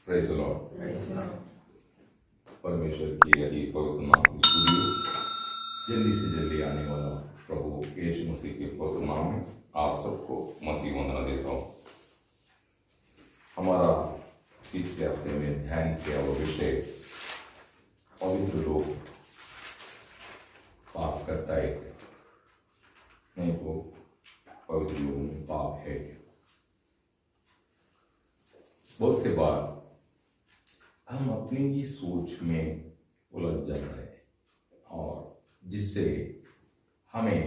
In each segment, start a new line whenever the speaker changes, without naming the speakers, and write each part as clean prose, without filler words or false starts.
Praise the Lord. परमेश्वर की यही पवित्र नाम की स्तुति हो। जल्दी से जल्दी आने वाला प्रभु यीशु मसीह के पवित्र नाम में आप सबको मसीह वंदना देता हूँ। हमारा पिछले हफ्ते में ध्यान किया वो विषय पवित्र लोग पाप करता है नहीं तो पवित्र लोगों में पाप है। बहुत से बार हम अपनी ही सोच में उलझ जाता है और जिससे हमें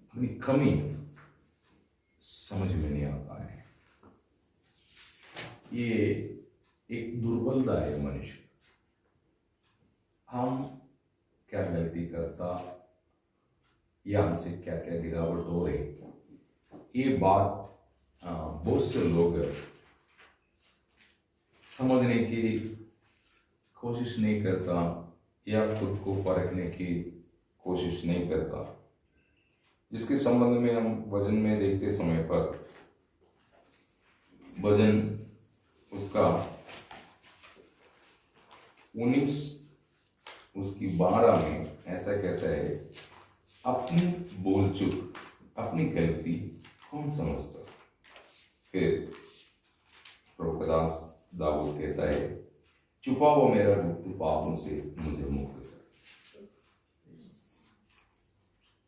अपनी कमी समझ में नहीं आता है। ये एक दुर्बलता है मनुष्य। हम क्या गलती करता या हमसे क्या क्या गिरावट हो रही, ये बात बहुत से लोग समझने की कोशिश नहीं करता या खुद को परखने की कोशिश नहीं करता। जिसके संबंध में हम वजन में देखते समय पर वजन उसका 19 उसकी 12 में ऐसा कहता है, अपनी बोल चुक अपनी गलती कौन समझता। फिर प्रभुदास दाऊद कहता है, छुपा हुआ मेरा गुप्त पापों से मुझे मुक्त कर।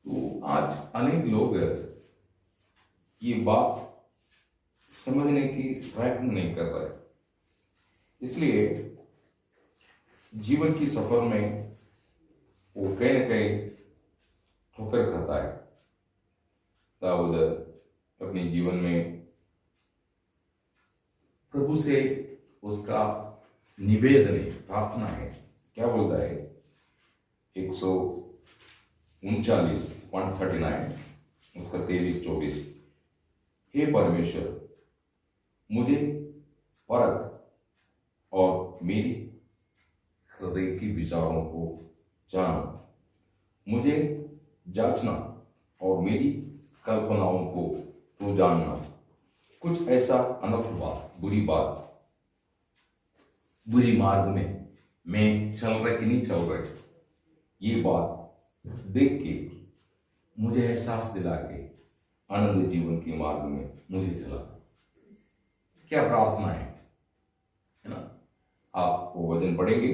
तो आज अनेक लोग ये बात समझने की प्रयत्न नहीं कर रहे, इसलिए जीवन की सफर में वो कहीं न कहीं ठोकर खाता है। दाऊद अपने जीवन में प्रभु से उसका निवेदन है, प्रार्थना है। क्या बोलता है 139 139 उसका 23-24, हे परमेश्वर मुझे परख और मेरी हृदय की विचारों को जानो, मुझे जांचना और मेरी कल्पनाओं को तू जानना। कुछ ऐसा अनर्थ बात, बुरी मार्ग में मैं चल रहा कि नहीं चल रहा, ये बात देख के मुझे एहसास दिला के आनंद जीवन के मार्ग में मुझे चला। क्या प्रार्थना है ना। आप वो वचन पढ़ेंगे।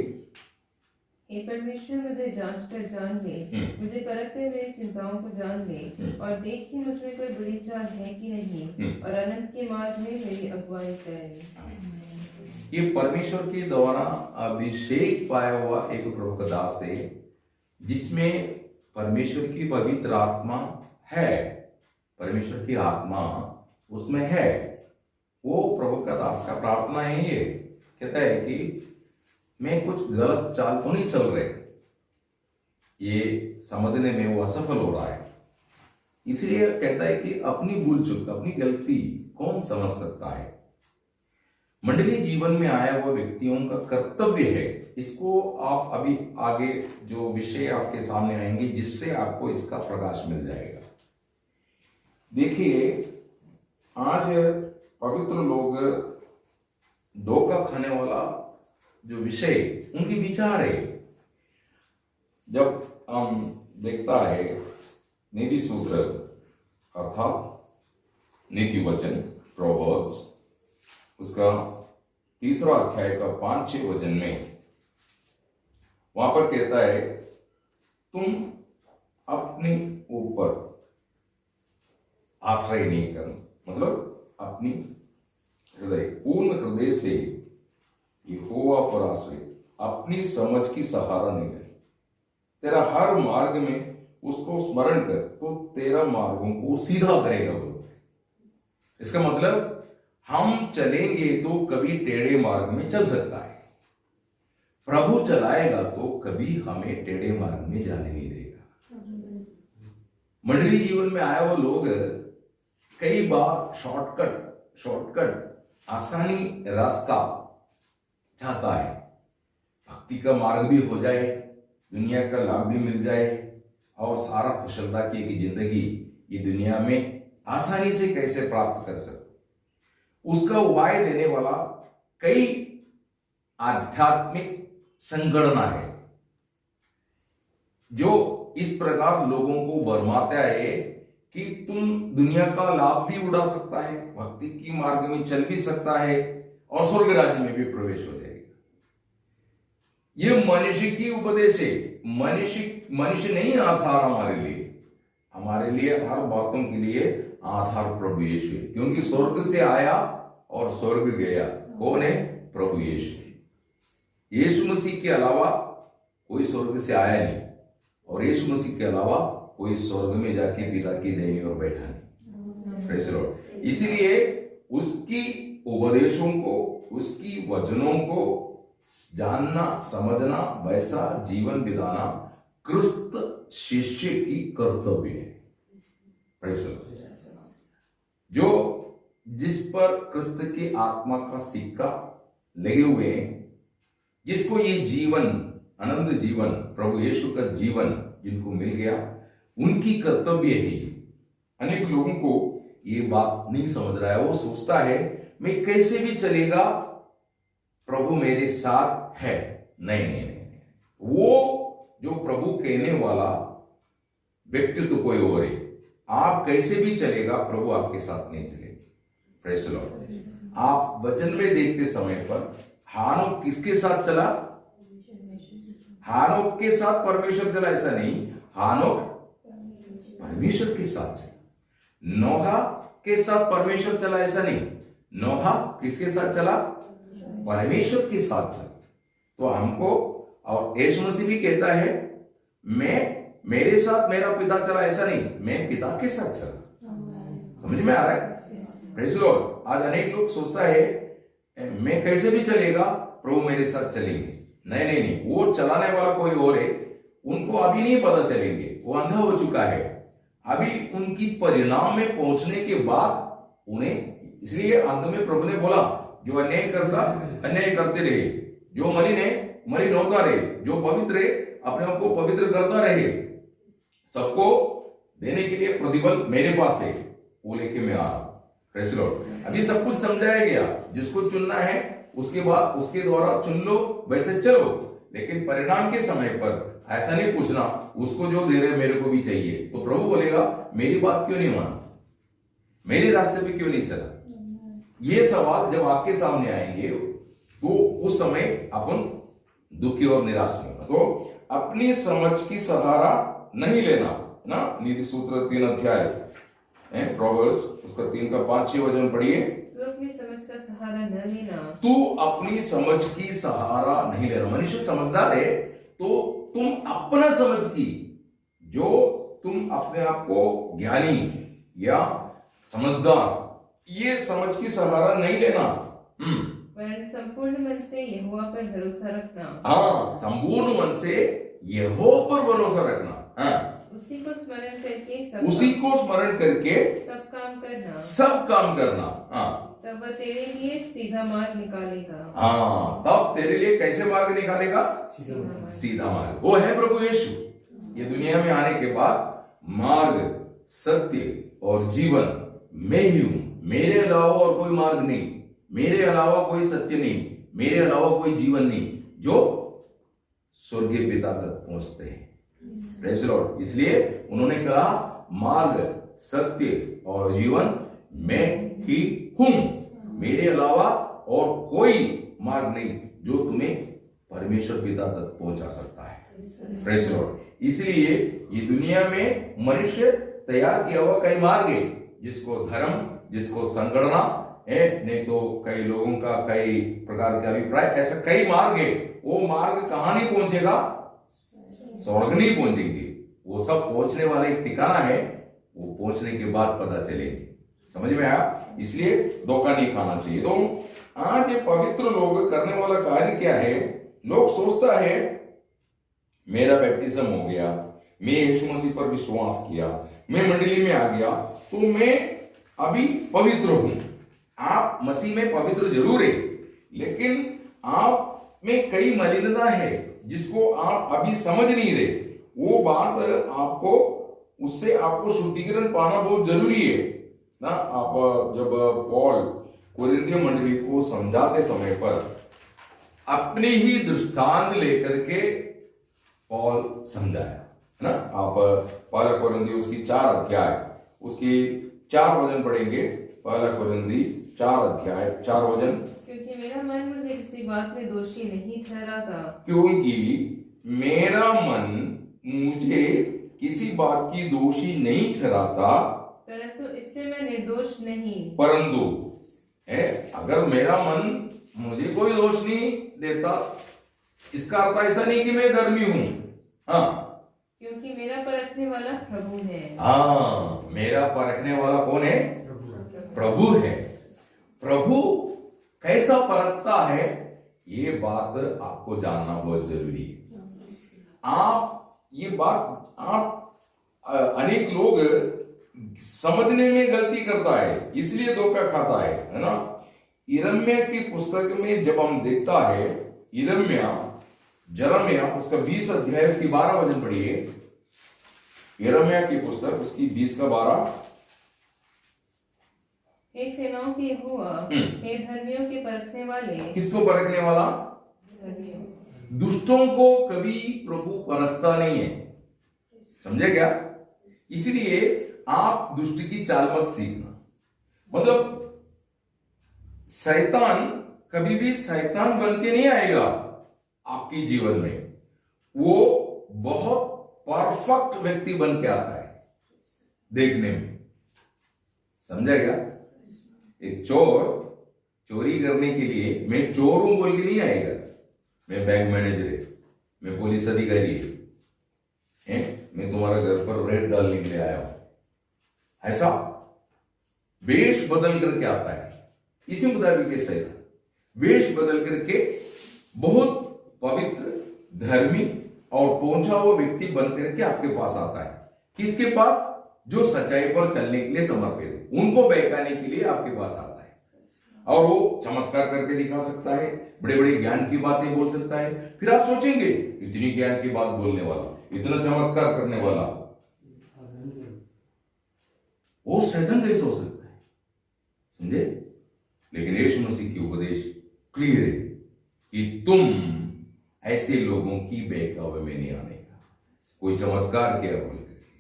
हे परमेश्वर मुझे जांच कर जान ले, मुझे परखते मेरी चिंताओं को जान ले और देख कि मुझ में कोई बुरी चाल है कि नहीं, और अनंत के मार्ग में मेरी अगुवाई करे।
ये परमेश्वर के द्वारा अभिषेक पाया हुआ एक प्रभु का दास है, जिसमें परमेश्वर की पवित्र आत्मा है, परमेश्वर की आत्मा उसमें है। वो प्रभु का दास का प्रार्थना है। ये कहता है कि मैं कुछ गलत चाल तो नहीं चल रहे, ये समझने में वो असफल हो रहा है। इसलिए कहता है कि अपनी भूल चूक अपनी गलती कौन समझ सकता है। मंडली जीवन में आया हुआ व्यक्तियों का कर्तव्य है, इसको आप अभी आगे जो विषय आपके सामने आएंगे जिससे आपको इसका प्रकाश मिल जाएगा। देखिए आज पवित्र लोग धोखा खाने वाला जो विषय उनकी विचार है। जब हम देखता है नीति सूत्र अर्थात नीति वचन प्रोवर्ब्स उसका 3 अध्याय का 5-6 वचन में वहां पर कहता है, तुम अपने ऊपर आश्रय नहीं करना, मतलब अपनी हृदय पूर्ण हृदय से यहोवा पर आश्रय, अपनी समझ की सहारा नहीं ले। तेरा हर मार्ग में उसको स्मरण कर तो तेरा मार्गों को सीधा करेगा वो। इसका मतलब हम चलेंगे तो कभी टेढ़े मार्ग में चल सकता है, प्रभु चलाएगा तो कभी हमें टेढ़े मार्ग में जाने नहीं देगा। मंडली जीवन में आए वो लोग कई बार शॉर्टकट आसानी रास्ता चाहता है, भक्ति का मार्ग भी हो जाए, दुनिया का लाभ भी मिल जाए और सारा कुशलता की एक जिंदगी ये दुनिया में आसानी से कैसे प्राप्त कर सकते। उसका उपाय देने वाला कई आध्यात्मिक संगणना है जो इस प्रकार लोगों को भरमाता है कि तुम दुनिया का लाभ भी उड़ा सकता है, भक्ति की मार्ग में चल भी सकता है और स्वर्ग राज्य में भी प्रवेश हो जाएगा। ये मनुष्य की उपदेश है। मनुष्य नहीं आधार हमारे लिए हर बातों के लिए आधार प्रभु यीशु है, क्योंकि स्वर्ग से आया और स्वर्ग गया। कौन है? प्रभु यीशु। यीशु मसीह के अलावा कोई स्वर्ग से आया नहीं और यीशु मसीह के अलावा कोई स्वर्ग में जाके पिता की दाहिनी ओर बैठा नहीं। Praise the Lord. इसलिए उसकी उपदेशों को, उसकी वचनों को जानना, समझना, वैसा जीवन बिताना क्रिस्त शिष्य की कर्तव्य है। Praise the Lord. जो जिस पर क्रिस्त की आत्मा का सिक्का लगे हुए हैं, जिसको ये जीवन, अनंत जीवन, प्रभु यीशु का जीवन जिनको मिल गया, उनकी कर्तव्य है। अनेक लोगों को ये बात नहीं समझ रहा है। वो सोचता है मैं कैसे भी चलेगा, प्रभु मेरे साथ है। नहीं नहीं नहीं, वो जो प्रभु कहने वाला व्यक्तित्व कोई और है। आप कैसे भी चलेगा, प्रभु आपके साथ नहीं चलेगा। Praise the Lord. आप वचन में देखते समय पर हानोक किसके साथ चला? हानोक के साथ परमेश्वर चला, ऐसा नहीं। हानोक परमेश्वर के साथ चला। नोहा के साथ परमेश्वर चला, ऐसा नहीं। नोहा किसके साथ चला? परमेश्वर के साथ चला। तो हमको, और यीशु मसीह भी कहता है मेरे साथ मेरा पिता चला, ऐसा नहीं, मैं पिता के साथ चला। समझ में आ रहा है? Praise the Lord. आज अनेक लोग सोचता है मैं कैसे भी चलेगा, प्रभु मेरे साथ चलेंगे। नहीं नहीं नहीं, वो चलाने वाला कोई और है। उनको अभी नहीं पता चलेंगे, वो अंधा हो चुका है। अभी उनकी परिणाम में पहुंचने के बाद उन्हें, इसलिए अंत में प्रभु ने बोला जो अन्याय करता अन्याय करते रहे, जो मलिन होता रहे, जो पवित्र है अपने आप को पवित्र करता रहे। सबको देने के लिए प्रतिफल मेरे पास है, वो लेके मैं आ रहा। Praise the Lord. अभी सब कुछ समझाया गया, जिसको चुनना है उसके बाद उसके द्वारा चुन लो, वैसे चलो। लेकिन परिणाम के समय पर ऐसा नहीं पूछना उसको जो दे रहे मेरे को भी चाहिए। तो प्रभु बोलेगा मेरी बात क्यों नहीं माना, मेरे रास्ते पे क्यों नहीं चला। ये सवाल जब आपके सामने आएंगे तो उस समय अपन दुखी और निराश होगा। तो अपनी समझ की सहारा नहीं लेना ना। नीति सूत्र 3 अध्याय प्रोवर्ब्स उसका 3 का 5-6 वचन पढ़िए।
तो अपनी समझ का सहारा न लेना।
तू अपनी समझ की सहारा नहीं लेना। मनुष्य समझदार है तो तुम अपना समझ की, जो तुम अपने आप को ज्ञानी या समझदार, ये समझ की सहारा नहीं लेना।
वरन संपूर्ण मन से यहोवा पर भरोसा रखना।
हाँ, संपूर्ण मन से यहोवा पर भरोसा रखना। हाँ,
उसी को स्मरण करके सब काम करना। हाँ, तब वह तेरे लिए सीधा मार्ग निकालेगा।
हाँ, तब तेरे लिए कैसे मार्ग निकालेगा? सीधा मार्ग। वो है प्रभु यीशु। ये दुनिया में आने के बाद मार्ग, सत्य और जीवन मैं ही हूं। मेरे अलावा और कोई मार्ग नहीं, मेरे अलावा कोई सत्य नहीं, मेरे अलावा कोई जीवन नहीं जो स्वर्गीय पिता तक पहुंचते हैं। Praise the Lord. इसलिए उन्होंने कहा मार्ग, सत्य और जीवन मैं ही हूं। मेरे अलावा और कोई मार्ग नहीं जो तुम्हें परमेश्वर पिता तक पहुंचा सकता है। Praise the Lord. इसलिए ये दुनिया में मनुष्य तैयार किया हुआ कई मार्ग है, जिसको धर्म, जिसको संगणना है, नहीं तो कई लोगों का कई प्रकार के अभिप्राय, ऐसा कई मार्ग है। वो मार्ग कहां नहीं पहुंचेगा? स्वर्ग नहीं पहुंचेंगे। वो सब पहुंचने वाला एक ठिकाना है, वो पहुंचने के बाद पता चलेगी। समझ में आया? इसलिए धोखा नहीं खाना चाहिए। तो आज ये पवित्र लोग करने वाला कार्य क्या है? लोग सोचता है मेरा बैप्टिज्म हो गया, मैं यीशु मसीह पर विश्वास किया, मैं मंडली में आ गया, तो मैं अभी पवित्र हूं। आप मसीह में पवित्र जरूर है, लेकिन आप में कई मलिनता है जिसको आप अभी समझ नहीं रहे। वो बात आपको, उससे आपको शुद्धिकरण पाना बहुत जरूरी है ना। आप जब पॉल कोरिन्थियों मंडली को समझाते समय पर अपनी ही दृष्टांत लेकर के पौल समझाया, है ना। आप पहला कोरिन्थी उसकी 4 अध्याय उसकी 4 वचन पढ़ेंगे। पहला कोरिन्थी 4 अध्याय 4 वचन।
क्योंकि मेरा मन मुझे किसी बात में दोषी नहीं ठहराता,
क्योंकि मेरा मन मुझे किसी बात की दोषी नहीं ठहराता,
परंतु इससे मैं निर्दोष नहीं।
परंतु अगर मेरा मन मुझे कोई दोष नहीं देता, इसका अर्थ ऐसा नहीं कि मैं धर्मी हूं। हाँ,
क्योंकि मेरा परखने वाला प्रभु है।
हाँ, मेरा परखने वाला कौन है? प्रभु है। प्रभु कैसा परखता है, ये बात आपको जानना बहुत जरूरी है। अनेक लोग समझने में गलती करता है, इसलिए धोखा खाता है ना। यिर्मयाह की पुस्तक में जब हम देखता है, यिर्मयाह उसका 20 अध्याय उसकी 12 वचन पढ़िए। यिर्मयाह की पुस्तक उसकी 20 का 12।
हे सेनाओं के यहोवा, हे धर्मियों के परखने वाले।
किसको परखने वाला?
धर्मियों।
दुष्टों को कभी प्रभु परखता नहीं है, समझे क्या? इसलिए आप दुष्ट की चाल मत सीखना। मतलब शैतान कभी भी शैतान बन के नहीं आएगा आपके जीवन में, वो बहुत परफेक्ट व्यक्ति बन के आता है देखने में, समझा क्या? एक चोर चोरी करने के लिए मैं चोर हूं बोल के नहीं आएगा। मैं बैंक मैनेजर है, मैं पुलिस अधिकारी है, मैं तुम्हारा घर पर रेड डालने के लिए आया हूं, ऐसा वेश बदल करके आता है। इसी मुताबिक शैतान वेश बदल करके बहुत पवित्र, धर्मी और पहुंचा हुआ व्यक्ति बन करके आपके पास आता है। किसके पास? जो सच्चाई पर चलने के लिए समर्पित है, उनको बहकाने के लिए आपके पास आता है। और वो चमत्कार करके दिखा सकता है, बड़े बड़े ज्ञान की बातें बोल सकता है। फिर आप सोचेंगे, इतनी ज्ञान की बात बोलने वाला, इतना चमत्कार करने वाला, वो शैतान कैसे हो सकता है? समझे? लेकिन यीशु मसीह की उपदेश क्लियर है कि तुम ऐसे लोगों की बहकावे में नहीं आने का। कोई चमत्कार किया बोल करके,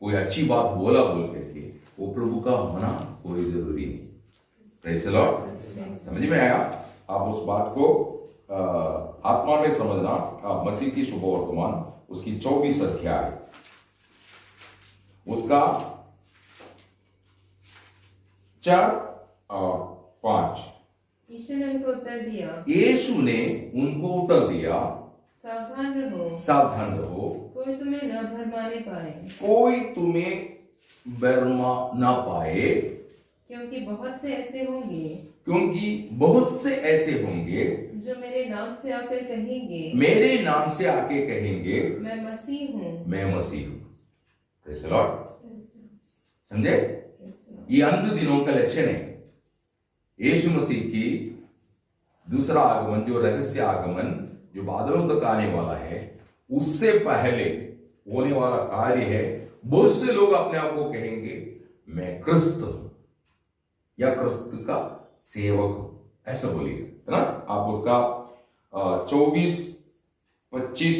कोई अच्छी बात बोला बोल करके वो प्रभु का होना कोई जरूरी नहीं। Praise the Lord. समझ में आया? आप उस बात को आत्मा में समझना। आप मत्ती की शुभ वर्तमान उसकी 24 अध्याय उसका 4 और 5।
यीशु ने उनको उत्तर दिया,
यीशु ने उनको उत्तर दिया,
सावधान रहो,
सावधान रहो,
कोई तुम्हें न भरमाने पाए,
कोई तुम्हें भरमा ना पाए,
क्योंकि बहुत से ऐसे होंगे,
क्योंकि बहुत से ऐसे होंगे
जो मेरे नाम से आकर कहेंगे,
मेरे नाम से आके कहेंगे,
मैं मसीह हूँ,
मैं मसीह हूँ। Praise the Lord. समझे? ये अंत दिनों का लक्षण है। यीशु मसीह की दूसरा आगमन, जो रहस्य आगमन, जो बादलों तक आने वाला है, उससे पहले होने वाला कार्य है। बहुत से लोग अपने आप को कहेंगे, मैं क्रिस्त हूं या क्रिस्त का सेवक हूं, ऐसा बोलिए, है ना। आप उसका 24-25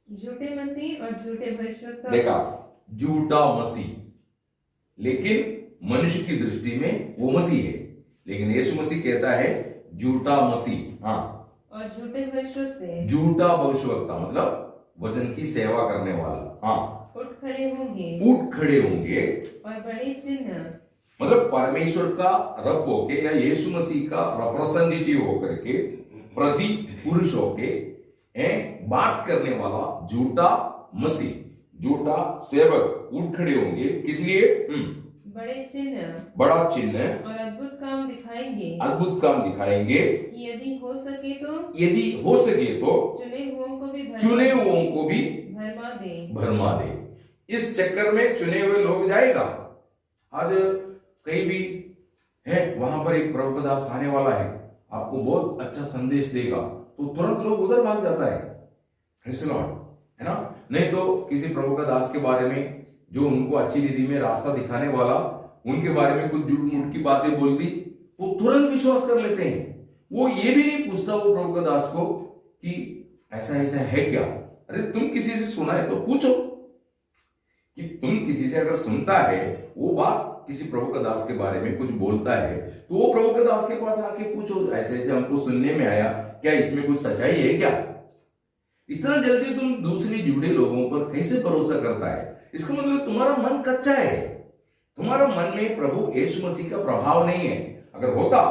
झूठे मसीह और झूठे भविष्यवक्ता।
देखा, झूठा मसीह, लेकिन मनुष्य की दृष्टि में वो मसीह है, लेकिन यीशु मसीह कहता है झूठा मसीह। हाँ,
और झूठे भविष्यवक्ता।
झूठा भविष्यवक्ता मतलब वचन की सेवा करने वाला। हाँ,
उठ खड़े होंगे,
उठ खड़े होंगे, और
बड़े चिन्ह,
मतलब परमेश्वर का रब होके या यीशु मसीह का रिप्रेजेंटेटिव होकर के, प्रतीक पुरुष होके बात करने वाला झूठा मसीह, झूठा सेवक उठ खड़े होंगे। किस लिए?
बड़े चिन्ह,
बड़ा चिन्ह
और अद्भुत काम दिखाएंगे,
अद्भुत काम दिखाएंगे,
कि यदि हो सके तो चुने हुओं को भी
भरमा दे। इस चक्कर में चुने हुए लोग जाएगा। आज कहीं भी है, वहां पर एक प्रभु का दास आने वाला है, आपको बहुत अच्छा संदेश देगा, तो तुरंत लोग उधर भाग जाता है। प्रेज़ द लॉर्ड, है ना। नहीं तो किसी प्रभु का दास के बारे में जो उनको अच्छी रीति में रास्ता दिखाने वाला उनके बारे में कुछ झूठ मूठ की बातें बोल दी, वो तुरंत विश्वास कर लेते हैं। वो ये भी नहीं पूछता वो प्रभु का दास को कि ऐसा ऐसा है क्या। अरे तुम किसी से सुना है तो पूछो, कि तुम किसी से अगर सुनता है वो बात, किसी प्रभु का दास के बारे में कुछ बोलता है तो वो प्रभु के दास के पास आके पूछो, ऐसे ऐसे हमको सुनने में आया, क्या इसमें कुछ सच्चाई है क्या। इतना जल्दी तुम दूसरे जुड़े लोगों पर कैसे भरोसा करता है? इसका मतलब तुम्हारा मन कच्चा है, तुम्हारा मन में प्रभु यीशु मसीह का प्रभाव नहीं है। अगर होता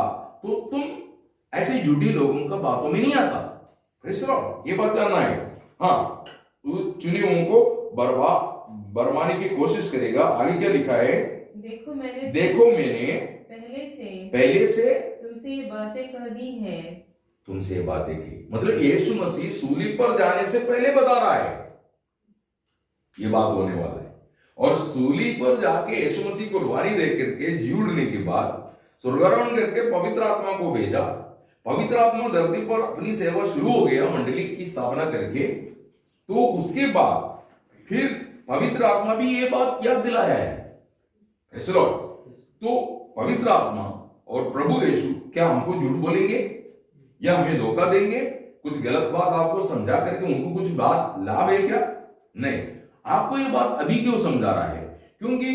तो तुम ऐसे जुड़े लोगों का बातों में नहीं आता। ये बात जानना है। हाँ, चुने हुओं को बरमाने की कोशिश करेगा। आगे क्या लिखा है? देखो मैंने पहले से
तुमसे ये बातें कह दी हैं।
तुमसे ये बातें की, मतलब यीशु मसीह सूली पर जाने से पहले बता रहा है ये बात होने वाला है। और सूली पर जाके यीशु मसीह को लुहारी दे करके जी उठने के बाद स्वर्गारोहण करके पवित्र आत्मा को भेजा। पवित्र आत्मा धरती पर अपनी सेवा शुरू हो गया, मंडली की स्थापना करके। तो उसके बाद फिर पवित्र आत्मा भी ये बात याद दिलाया है। तो पवित्र आत्मा और प्रभु यीशु क्या हमको झूठ बोलेंगे या हमें धोखा देंगे? कुछ गलत बात आपको समझा करके उनको कुछ बात लाभ है क्या? नहीं। आपको ये बात अभी क्यों समझा रहा है? क्योंकि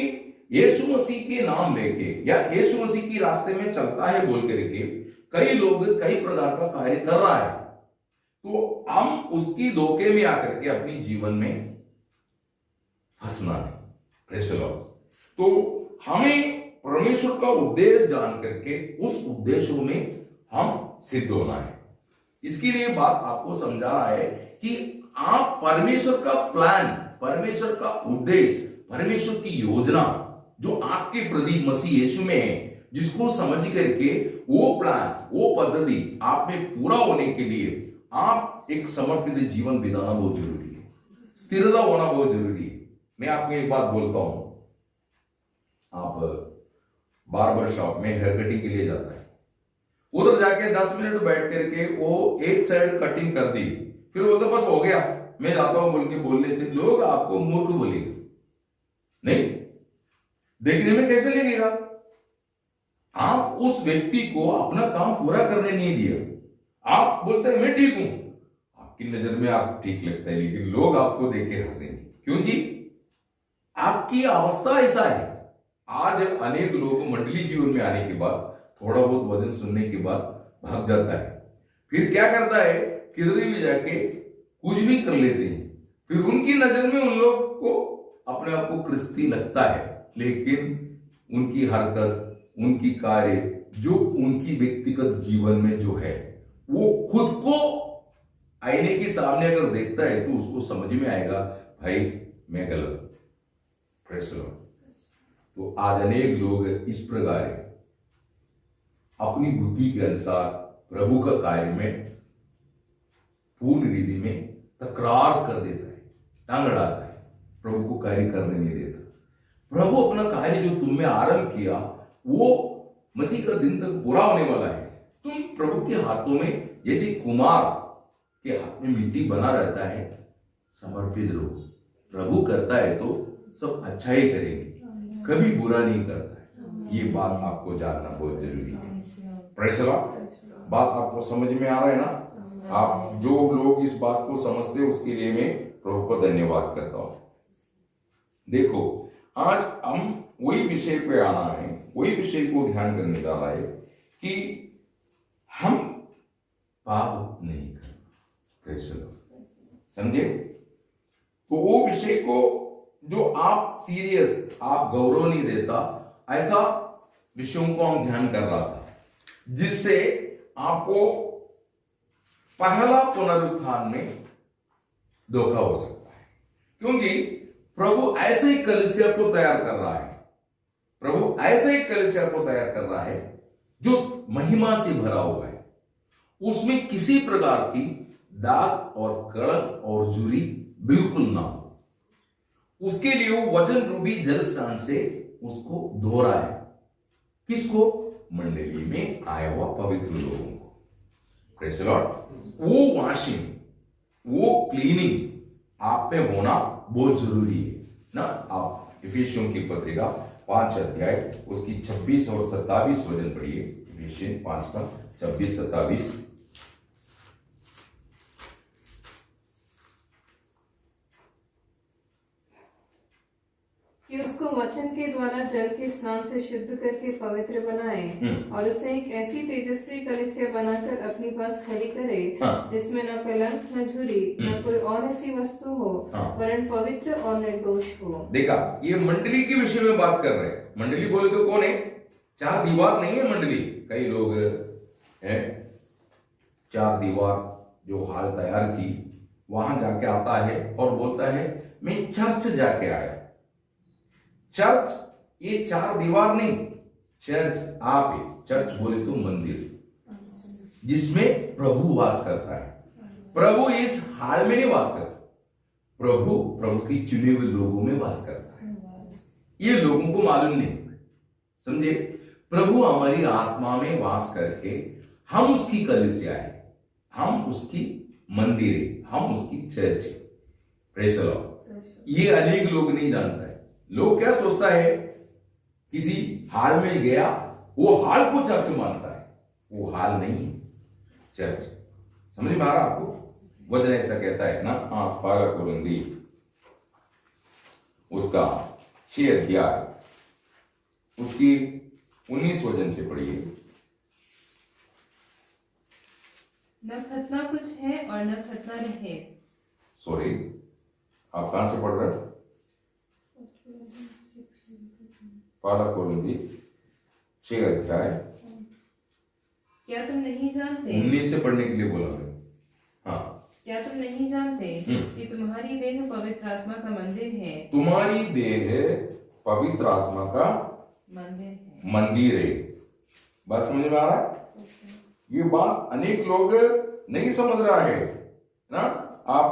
यीशु मसीह के नाम लेके या यीशु मसीह की रास्ते में चलता है बोल करके कई लोग कई प्रकार का कार्य कर रहा है, तो हम उसकी धोखे में आकर के अपनी जीवन में फंसना नहीं। तो हमें परमेश्वर का उद्देश्य जान करके उस उद्देश्यों में हम सिद्ध होना है। इसके लिए बात आपको समझा रहा है कि आप परमेश्वर का प्लान, परमेश्वर का उद्देश्य, परमेश्वर की योजना जो आपके प्रति मसीह यीशु में है, जिसको समझ करके वो प्लान, वो पद्धति आप में पूरा होने के लिए आप एक समर्पित जीवन बिताना बहुत जरूरी है। स्थिरता होना बहुत जरूरी है। मैं आपको एक बात बोलता हूं, आप बार्बर शॉप में हेयर कटिंग के लिए जाता है, उधर जाके 10 मिनट बैठ करके वो एक साइड कटिंग कर दी, फिर वो तो बस हो गया मैं जाता हूं बोल के बोलने से लोग आपको मूर्ख बोलेंगे। नहीं, देखने में कैसे लगेगा? आप उस व्यक्ति को अपना काम पूरा करने नहीं दिया। आप बोलते हैं मैं ठीक हूं, आपकी नजर में आप ठीक लगता है, लेकिन लोग आपको देख के हंसेंगे क्योंकि आपकी अवस्था ऐसा है। आज अनेक लोग मंडली जीवन में आने के बाद थोड़ा बहुत वजन सुनने के बाद भाग जाता है, फिर क्या करता है किधर भी जाके कुछ भी कर लेते हैं। फिर उनकी नजर में उन लोग को अपने आप को क्रिस्ती लगता है, लेकिन उनकी हरकत, उनकी कार्य, जो उनकी व्यक्तिगत जीवन में जो है, वो खुद को आईने के सामने अगर देखता है तो उसको समझ में आएगा भाई मैं गलत हूं। तो आज अनेक लोग इस प्रकार अपनी बुद्धि के अनुसार प्रभु का कार्य में पूर्ण रीति में तकरार कर देता है, टांग अड़ाता है, प्रभु को कार्य करने नहीं देता। प्रभु अपना कार्य जो तुम में आरंभ किया वो मसीह का दिन तक पूरा होने वाला है। तुम प्रभु के हाथों में जैसे कुमार के हाथ में मिट्टी बना रहता है, समर्पित रहो। प्रभु करता है तो सब अच्छा ही करेंगे, कभी बुरा नहीं करता है। ये बात आपको जानना बहुत जरूरी है। Praise the Lord. बात आपको समझ में आ रहा है ना? आप जो लोग इस बात को समझते हैं उसके लिए मैं प्रभु को धन्यवाद करता हूं। देखो, आज हम वही विषय पे आना है, वही विषय को ध्यान करने जा रहा है कि हम पाप नहीं करना। Praise the Lord. समझे? तो वो विषय को जो आप सीरियस, आप गौरव नहीं देता, ऐसा विषयों को हम ध्यान कर रहा था, जिससे आपको पहला पुनरुत्थान में धोखा हो सकता है। क्योंकि प्रभु ऐसे ही कलीसिया को तैयार कर रहा है, प्रभु ऐसे ही कलीसिया को तैयार कर रहा है जो महिमा से भरा हुआ है, उसमें किसी प्रकार की दाग और कड़क और जुरी बिल्कुल ना हो। उसके लिए वो वचन रूपी जल स्नान से उसको धो रहा है। किसको? मंडली में आया हुआ पवित्र लोगों को। Praise the Lord. वो वॉशिंग, वो क्लीनिंग आप पे होना बहुत जरूरी है ना। आप इफिसियों की पत्रिका 5 अध्याय उसकी 26 और 27 वचन पढ़िए। इफिसियन 5 का 26-27।
कि उसको वचन के द्वारा जल के स्नान से शुद्ध करके पवित्र बनाए और उसे एक ऐसी तेजस्वी कलीसिया बनाकर अपने पास खड़ी करे जिसमें न कलंक न झुरी न कोई और ऐसी वस्तु हो वरन पवित्र और निर्दोष हो।
देखा, ये मंडली के विषय में बात कर रहे हैं। मंडली बोले तो कौन है? 4 दीवार नहीं है मंडली। कई लोग हैं 4 दीवार जो हाल तैयार की वहां जाके आता है और बोलता है मैं चर्च जाके आया। चर्च ये 4 दीवार नहीं, चर्च आप है। चर्च बोले तो मंदिर जिसमें प्रभु वास करता है। प्रभु इस हाल में नहीं वास करता, प्रभु की चुने हुए लोगों में वास करता है। ये लोगों को मालूम नहीं, समझे? प्रभु हमारी आत्मा में वास करके हम उसकी कलीसिया है, हम उसकी मंदिर है, हम उसकी चर्च है। Praise the Lord. ये अनेक लोग नहीं जानता है। लोग क्या सोचता है, किसी हाल में गया वो हाल को चर्च मानता है। वो हाल नहीं, चर्च। समझ में आ रहा आपको? वचन ऐसा कहता है ना। हाँ, 12 कुरिन्थी उसका 6 अध्याय उसकी 19 वचन से पढ़िए।
न खतना कुछ है और न खतना रहे।
सॉरी, आप कहां से पढ़ रहे हो? 12 कुरिन्थी 6 अध्याय।
क्या तुम नहीं जानते?
19 से पढ़ने के लिए बोला मैं। हाँ,
क्या तुम नहीं जानते कि तुम्हारी देह पवित्र आत्मा का मंदिर है?
तुम्हारी देह पवित्र आत्मा का मंदिर है। बस समझ में आ रहा है? ये बात अनेक लोग नहीं समझ रहा है ना। आप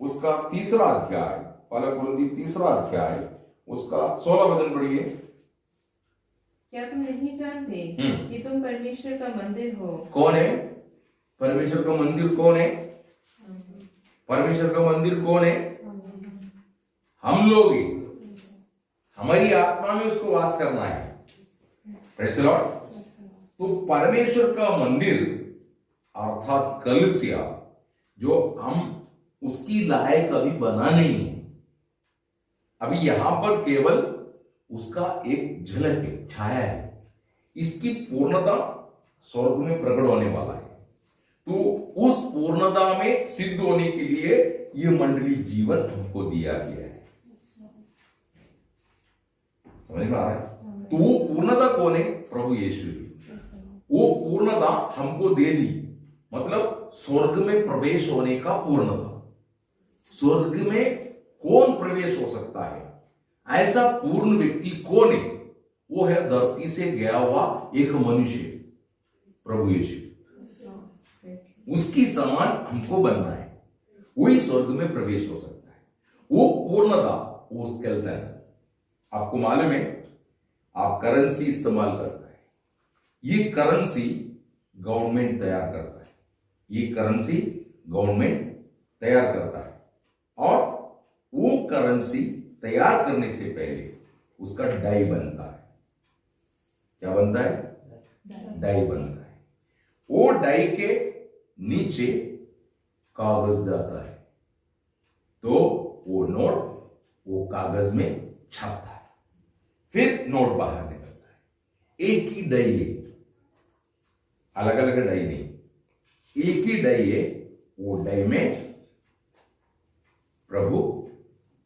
उसका 3 अध्याय, 12 कुरिन्थी 3 अध्याय उसका 16 वचन पढ़िए।
क्या तुम नहीं जानते कि तुम परमेश्वर का मंदिर हो?
कौन है परमेश्वर का मंदिर? कौन है परमेश्वर का मंदिर? कौन है? हम लोग ही। हमारी आत्मा में उसको वास करना है। Praise the Lord. तो परमेश्वर का मंदिर अर्थात कलीसिया जो हम उसकी लायक अभी बना नहीं है, अभी यहां पर केवल उसका एक झलक है, छाया है। इसकी पूर्णता स्वर्ग में प्रकट होने वाला है। तो उस पूर्णता में सिद्ध होने के लिए यह मंडली जीवन हमको दिया गया है। समझ में आ रहा है? तो वो पूर्णता कौन है? प्रभु यीशु। वो पूर्णता हमको दे दी, मतलब स्वर्ग में प्रवेश होने का पूर्णता। स्वर्ग में कौन प्रवेश हो सकता है? ऐसा पूर्ण व्यक्ति कौन है? वो है धरती से गया हुआ एक मनुष्य, प्रभु यीशु। उसकी समान हमको बनना है, वही स्वर्ग में प्रवेश हो सकता है। वो पूर्णता, वो स्केलेटन। आपको मालूम है, आप करेंसी इस्तेमाल करता है, ये करेंसी गवर्नमेंट तैयार करता है। ये करेंसी गवर्नमेंट तैयार करता है और वो करेंसी तैयार करने से पहले उसका डाई बनता है। क्या बनता है? डाई बनता है। वो डाई के नीचे कागज जाता है, तो वो नोट वो कागज में छपता है, फिर नोट बाहर निकलता है। एक ही डाई है, अलग अलग डाई नहीं, एक ही डाई है। वो डाई में प्रभु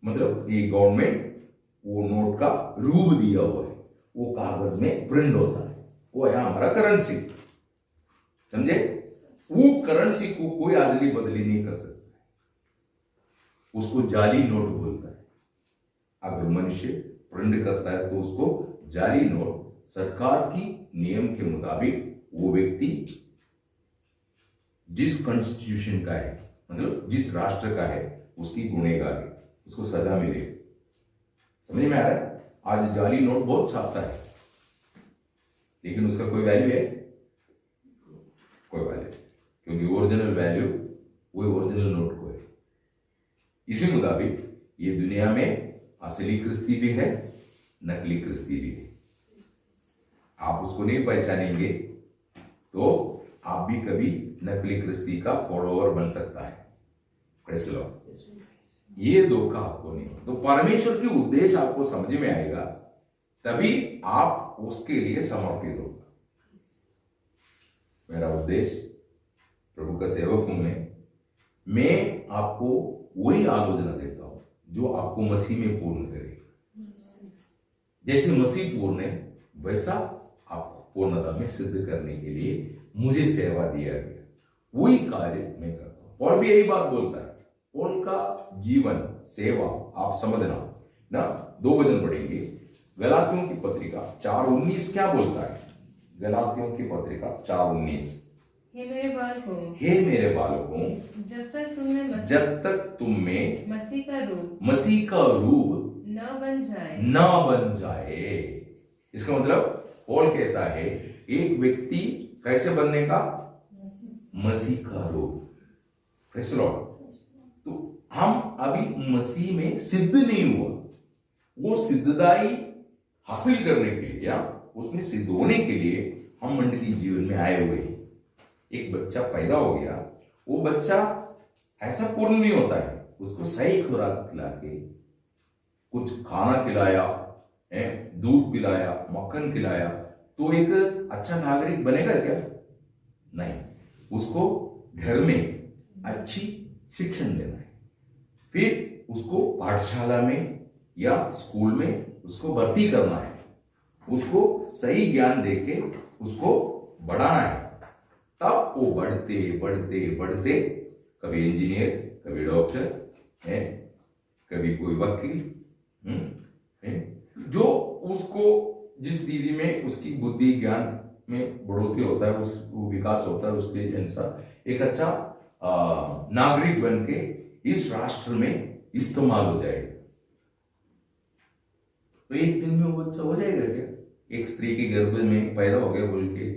मतलब ये गवर्नमेंट वो नोट का रूप दिया हुआ है, वो कागज में प्रिंट होता है। वो है हमारा करेंसी। समझे? वो करेंसी को कोई अदली बदली नहीं कर सकता, उसको जाली नोट बोलता है। अगर मनुष्य प्रिंट करता है तो उसको जाली नोट, सरकार की नियम के मुताबिक वो व्यक्ति जिस कॉन्स्टिट्यूशन का है, मतलब जिस राष्ट्र का है, उसकी गुनहगार है, उसको सजा मिलेगी। समझ में आ रहा है? आज जाली नोट बहुत छापता है, लेकिन उसका कोई वैल्यू है? कोई वैल्यू, क्योंकि ओरिजिनल वैल्यू वही ओरिजिनल नोट को है। इसी मुताबिक ये दुनिया में असली क्रिस्ती भी है नकली क्रिस्ती लिए। आप उसको नहीं पहचानेंगे तो आप भी कभी नकली क्रिस्ती का फॉलोअर बन सकता है। Praise the Lord. ये धोखा आपको नहीं हो। तो परमेश्वर की उद्देश्य आपको समझ में आएगा, तभी आप उसके लिए समर्पित होगा। मेरा उद्देश्य प्रभु का सेवक हूं मैं आपको वही आलोचना देता हूं जो आपको मसीह में पूर्ण करे। जैसे मसीह पूर्ण है वैसा आपको पूर्णता में सिद्ध करने के लिए मुझे सेवा दिया गया, वही कार्य मैं करता हूं। पौल भी यही बात बोलता है। पौल का जीवन सेवा आप समझना ना। 2 वचन पढ़ेंगे। गलातियों की पत्रिका 4:19 क्या बोलता है? गलातियों की पत्रिका 4:19।
हे मेरे बालकों,
हे मेरे बालकों,
जब तक तुम में मसीह का रूप न बन जाए। इसका मतलब पौल कहता है एक व्यक्ति कैसे बनने का? मसीह का रूप। Praise the Lord. तो हम अभी मसीह में सिद्ध नहीं हुआ, वो सिद्धदाई हासिल करने के लिए या उसमें सिद्ध होने के लिए हम मंडली जीवन में आए हुए हैं। एक बच्चा पैदा हो गया, वो बच्चा ऐसा पूर्ण नहीं होता है, उसको सही खुराक खिला के कुछ खाना खिलाया, दूध पिलाया, मक्खन खिलाया तो एक अच्छा नागरिक बनेगा क्या? नहीं। उसको घर में अच्छी शिक्षण देना है, फिर उसको पाठशाला में या स्कूल में उसको भर्ती करना है, उसको सही ज्ञान देके उसको बढ़ाना है। तब वो बढ़ते बढ़ते बढ़ते कभी इंजीनियर, कभी डॉक्टर है, कभी कोई वकील जो उसको जिस विधि में उसकी बुद्धि ज्ञान में बढ़ोतरी होता है, उस विकास होता है, उसके अनुसार एक अच्छा नागरिक बन के इस राष्ट्र में इस्तेमाल हो जाएगा। तो एक दिन में वो बच्चा हो जाएगा क्या? एक स्त्री के गर्भ में पैदा हो गया बोल के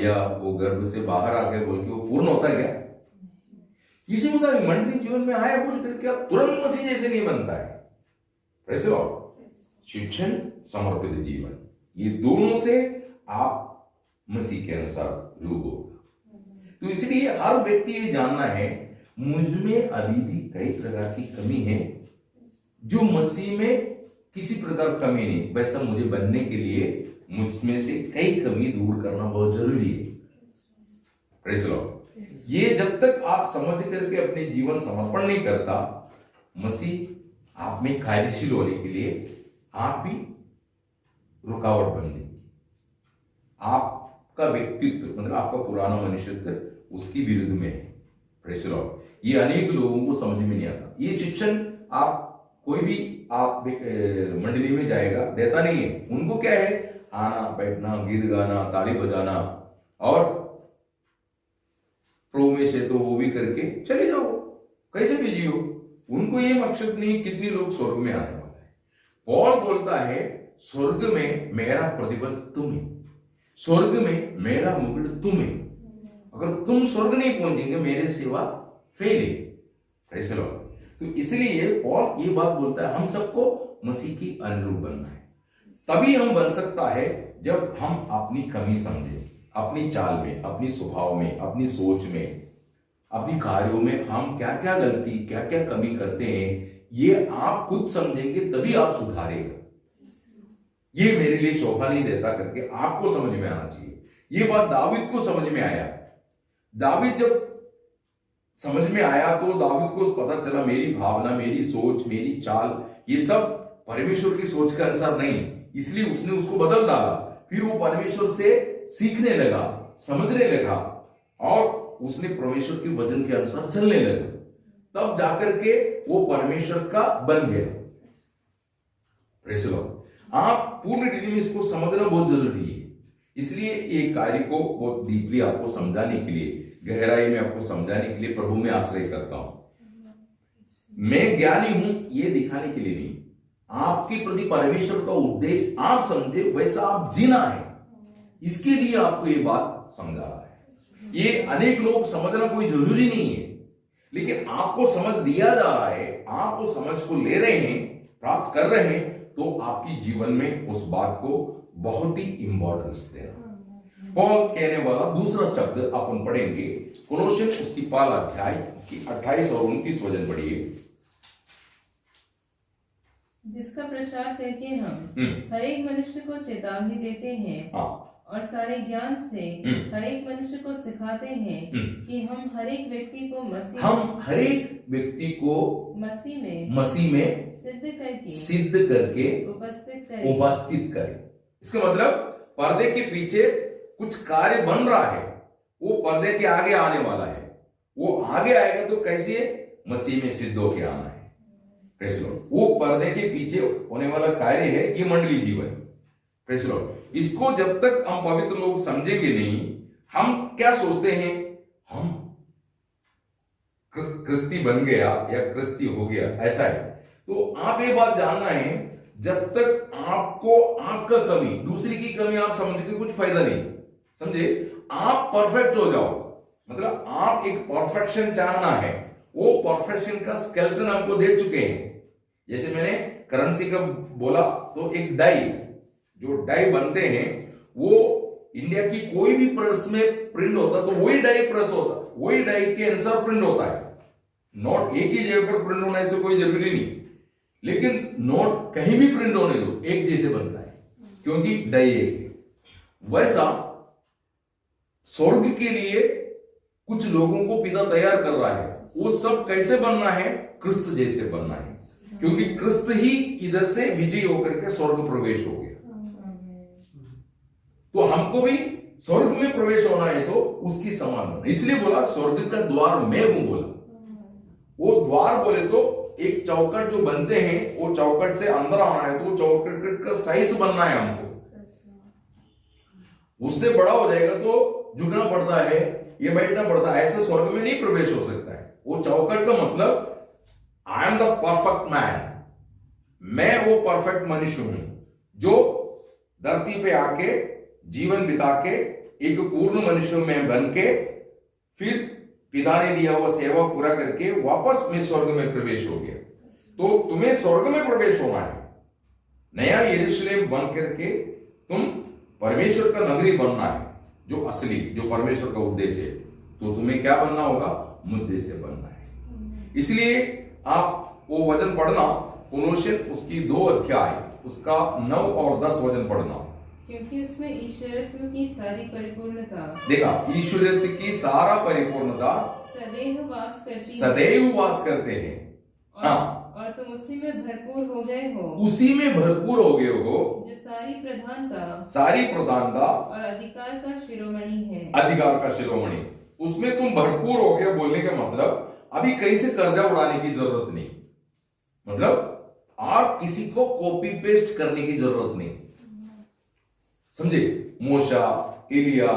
या वो गर्भ से बाहर आ गए बोल के वो पूर्ण होता है क्या? इसी मुताबिक मंडली जीवन में आया बोल करके आप तुरंत मसीह जैसे नहीं बनता है। ऐसे और शिक्षण, समर्पित जीवन, ये दोनों से आप मसीह के अनुसार रूप होगा। तो इसलिए हर व्यक्ति ये जानना है मुझ में अभी भी कई प्रकार की कमी है, जो मसीह में किसी प्रकार कमी नहीं, वैसा मुझे बनने के लिए मुझमें से कई कमी दूर करना बहुत जरूरी है। Praise the Lord. ये जब तक आप समझ करके अपने जीवन समर्पण नहीं करता, मसीह आप में कार्यशील होने के लिए आप भी रुकावट बन जाएगी। आपका व्यक्तित्व मतलब आपका पुराना मनुष्यत्व उसकी विरुद्ध में है। Praise the Lord. ये अनेक लोगों को समझ में नहीं आता। ये शिक्षण आप कोई भी आप मंडली में जाएगा देता नहीं है। उनको क्या है? आना, बैठना, गीत गाना, ताली बजाना और प्रो में से तो वो भी करके चले जाओ, कैसे भी जियो। उनको ये मकसद नहीं कितने लोग स्वर्ग में आने वाला है। पौल बोलता है स्वर्ग में मेरा प्रतिफल तुम ही, स्वर्ग में मेरा मुकुट तुम ही। अगर तुम स्वर्ग नहीं पहुंचेंगे मेरे सेवा फेल है। Praise the Lord. तो इसलिए पौल ये बात बोलता है हम सबको मसीह की अनुरूप बनना है। तभी हम बन सकता है जब हम अपनी कमी समझें, अपनी चाल में, अपनी स्वभाव में, अपनी सोच में, अपनी कार्यों में हम क्या क्या गलती, क्या क्या कमी करते हैं, ये आप खुद समझेंगे तभी आप सुधारेगा। ये मेरे लिए शोभा नहीं देता करके आपको समझ में आना चाहिए। ये बात दाऊद को समझ में आया। दाऊद जब समझ में आया तो दाऊद को पता चला मेरी भावना, मेरी सोच, मेरी चाल ये सब परमेश्वर की सोच के अनुसार नहीं, इसलिए उसने उसको बदल डाला। फिर वो परमेश्वर से सीखने लगा, समझने लगा और उसने परमेश्वर के वचन के अनुसार चलने लगा। तब जाकर के वो परमेश्वर का बन गया। Praise the Lord. आप पूर्ण रीति में इसको समझना बहुत जरूरी है। इसलिए एक कार्य को बहुत डीपली आपको समझाने के लिए, गहराई में आपको समझाने के लिए प्रभु में आश्रय करता हूं। मैं ज्ञानी हूं ये दिखाने के लिए नहीं, आपके प्रति परमेश्वर का उद्देश्य आप समझे वैसा आप जीना है, इसके लिए आपको ये बात समझा रहा है। ये अनेक लोग समझना कोई जरूरी नहीं है, लेकिन आपको समझ दिया जा रहा है, आप वो समझ को ले रहे हैं, प्राप्त कर रहे हैं,
तो आपकी जीवन में उस बात को बहुत ही इंपॉर्टेंस देना। पॉल कहने वाला दूसरा शब्द अपन पढ़ेंगे, कोलोसियन उसकी पहला अध्याय उसकी 28 और 29 वचन पढ़िए।
जिसका प्रचार करके हम हर एक मनुष्य को चेतावनी देते हैं और सारे ज्ञान से हर एक मनुष्य को सिखाते हैं कि हम हर एक व्यक्ति को मसीह में सिद्ध करके उपस्थित करें। इसका मतलब पर्दे के पीछे कुछ कार्य बन रहा है, वो पर्दे के आगे आने वाला है। वो आगे आएगा तो कैसे? मसीह में सिद्ध होके आना है। वो पर्दे के पीछे होने वाला कार्य है ये मंडली जीवन। Praise Lord. इसको जब तक हम पवित्र लोग समझेंगे नहीं, हम क्या सोचते हैं, हम क्रिस्ती बन गया या क्रिस्ती हो गया, ऐसा है। तो आप ये बात जानना है, जब तक आपको आपका कमी, दूसरी की कमी आप समझ के कुछ फायदा नहीं, समझे? आप परफेक्ट हो जाओ, मतलब आप एक परफेक्शन चाहना है, वो परफेक्शन का स्केलेटन आपको दे चुके हैं। जैसे मैंने करेंसी का बोला, तो एक डाई, जो डाई बनते हैं वो इंडिया की कोई भी प्रेस में प्रिंट होता तो वही डाई प्रेस होता, वही डाई के अनुसार प्रिंट होता है। नोट एक ही जगह पर प्रिंट होना ऐसे कोई जरूरी नहीं, लेकिन नोट कहीं भी प्रिंट होने दो एक जैसे बनता है, क्योंकि डाई एक है। वैसा स्वर्ग के लिए कुछ लोगों को पिता तैयार कर रहा है। वो सब कैसे बनना है? क्रिस्त जैसे बनना है, क्योंकि क्रिस्त ही इधर से विजयी होकर के स्वर्ग प्रवेश हो गया। तो हमको भी स्वर्ग में प्रवेश होना है तो उसकी समान होना, इसलिए बोला स्वर्ग का द्वार मैं हूं बोला। वो द्वार बोले तो एक चौकट जो बनते हैं, वो चौकट से अंदर आना है तो चौकट का साइज बनना है हमको। उससे बड़ा हो जाएगा तो झुकना पड़ता है, ये बैठना पड़ता है, ऐसे स्वर्ग में नहीं प्रवेश हो सकता है। वो चौकट का मतलब I am the perfect man, मैं वो परफेक्ट मनुष्य हूं जो धरती पे आके जीवन बिता के एक पूर्ण मनुष्य में बन के फिर पिता ने दिया हुआ सेवा पूरा करके वापस में स्वर्ग में प्रवेश हो गया। तो तुम्हें स्वर्ग में प्रवेश होना है, नया यरूशलेम बन करके तुम परमेश्वर का नगरी बनना है, जो असली, जो परमेश्वर का उद्देश्य है। तो तुम्हें क्या बनना होगा? मुझे से बनना है। इसलिए आप वो वचन पढ़ना, कोलोसियन उसकी 2 अध्याय उसका 9 और 10 वचन पढ़ना, क्योंकि उसमें ईश्वरत्व की सारी परिपूर्णता,
देखा, ईश्वरत्व की सारा परिपूर्णता सदैव वास करते हैं।
और तुम उसी में भरपूर हो गए हो,
उसी में भरपूर हो गए हो,
जो सारी प्रधानता और अधिकार का शिरोमणि है। अधिकार
का शिरोमणि, उसमें तुम भरपूर हो गए। बोलने का मतलब अभी कहीं से कर्जा उड़ाने की जरूरत नहीं, मतलब आप किसी को कॉपी पेस्ट करने की जरूरत नहीं, समझे? मूसा, एलिया,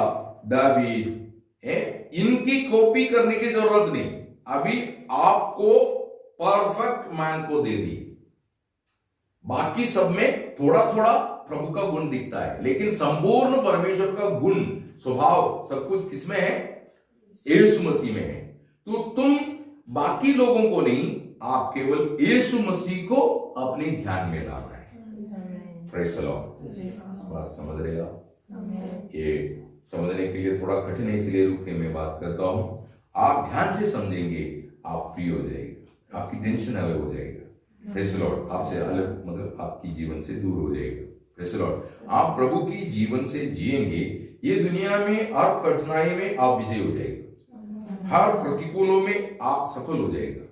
दावीद, इनकी कॉपी करने की जरूरत नहीं। अभी आपको परफेक्ट मैन को दे दी। बाकी सब में थोड़ा थोड़ा प्रभु का गुण दिखता है, लेकिन संपूर्ण परमेश्वर का गुण, स्वभाव, सब कुछ किसमें है? यीशु मसीह में है। तो तुम बाकी लोगों को नहीं, आप केवल यीशु मसीह को अपने ध्यान में लाना है। Praise the Lord. बात समझ रहे आप? ये समझने के लिए थोड़ा कठिन है, इसलिए रुक के मैं बात करता हूं। आप ध्यान से समझेंगे, आप फ्री हो जाएगा, आपकी टेंशन अलग हो जाएगा। Praise the Lord. आपसे अलग मतलब आपकी जीवन से दूर हो जाएगा। Praise the Lord. आप प्रभु की जीवन से जिएंगे, ये दुनिया में हर कठिनाई में आप विजय हो जाएगा, हर प्रतिकूलों में आप सफल हो जाएगा,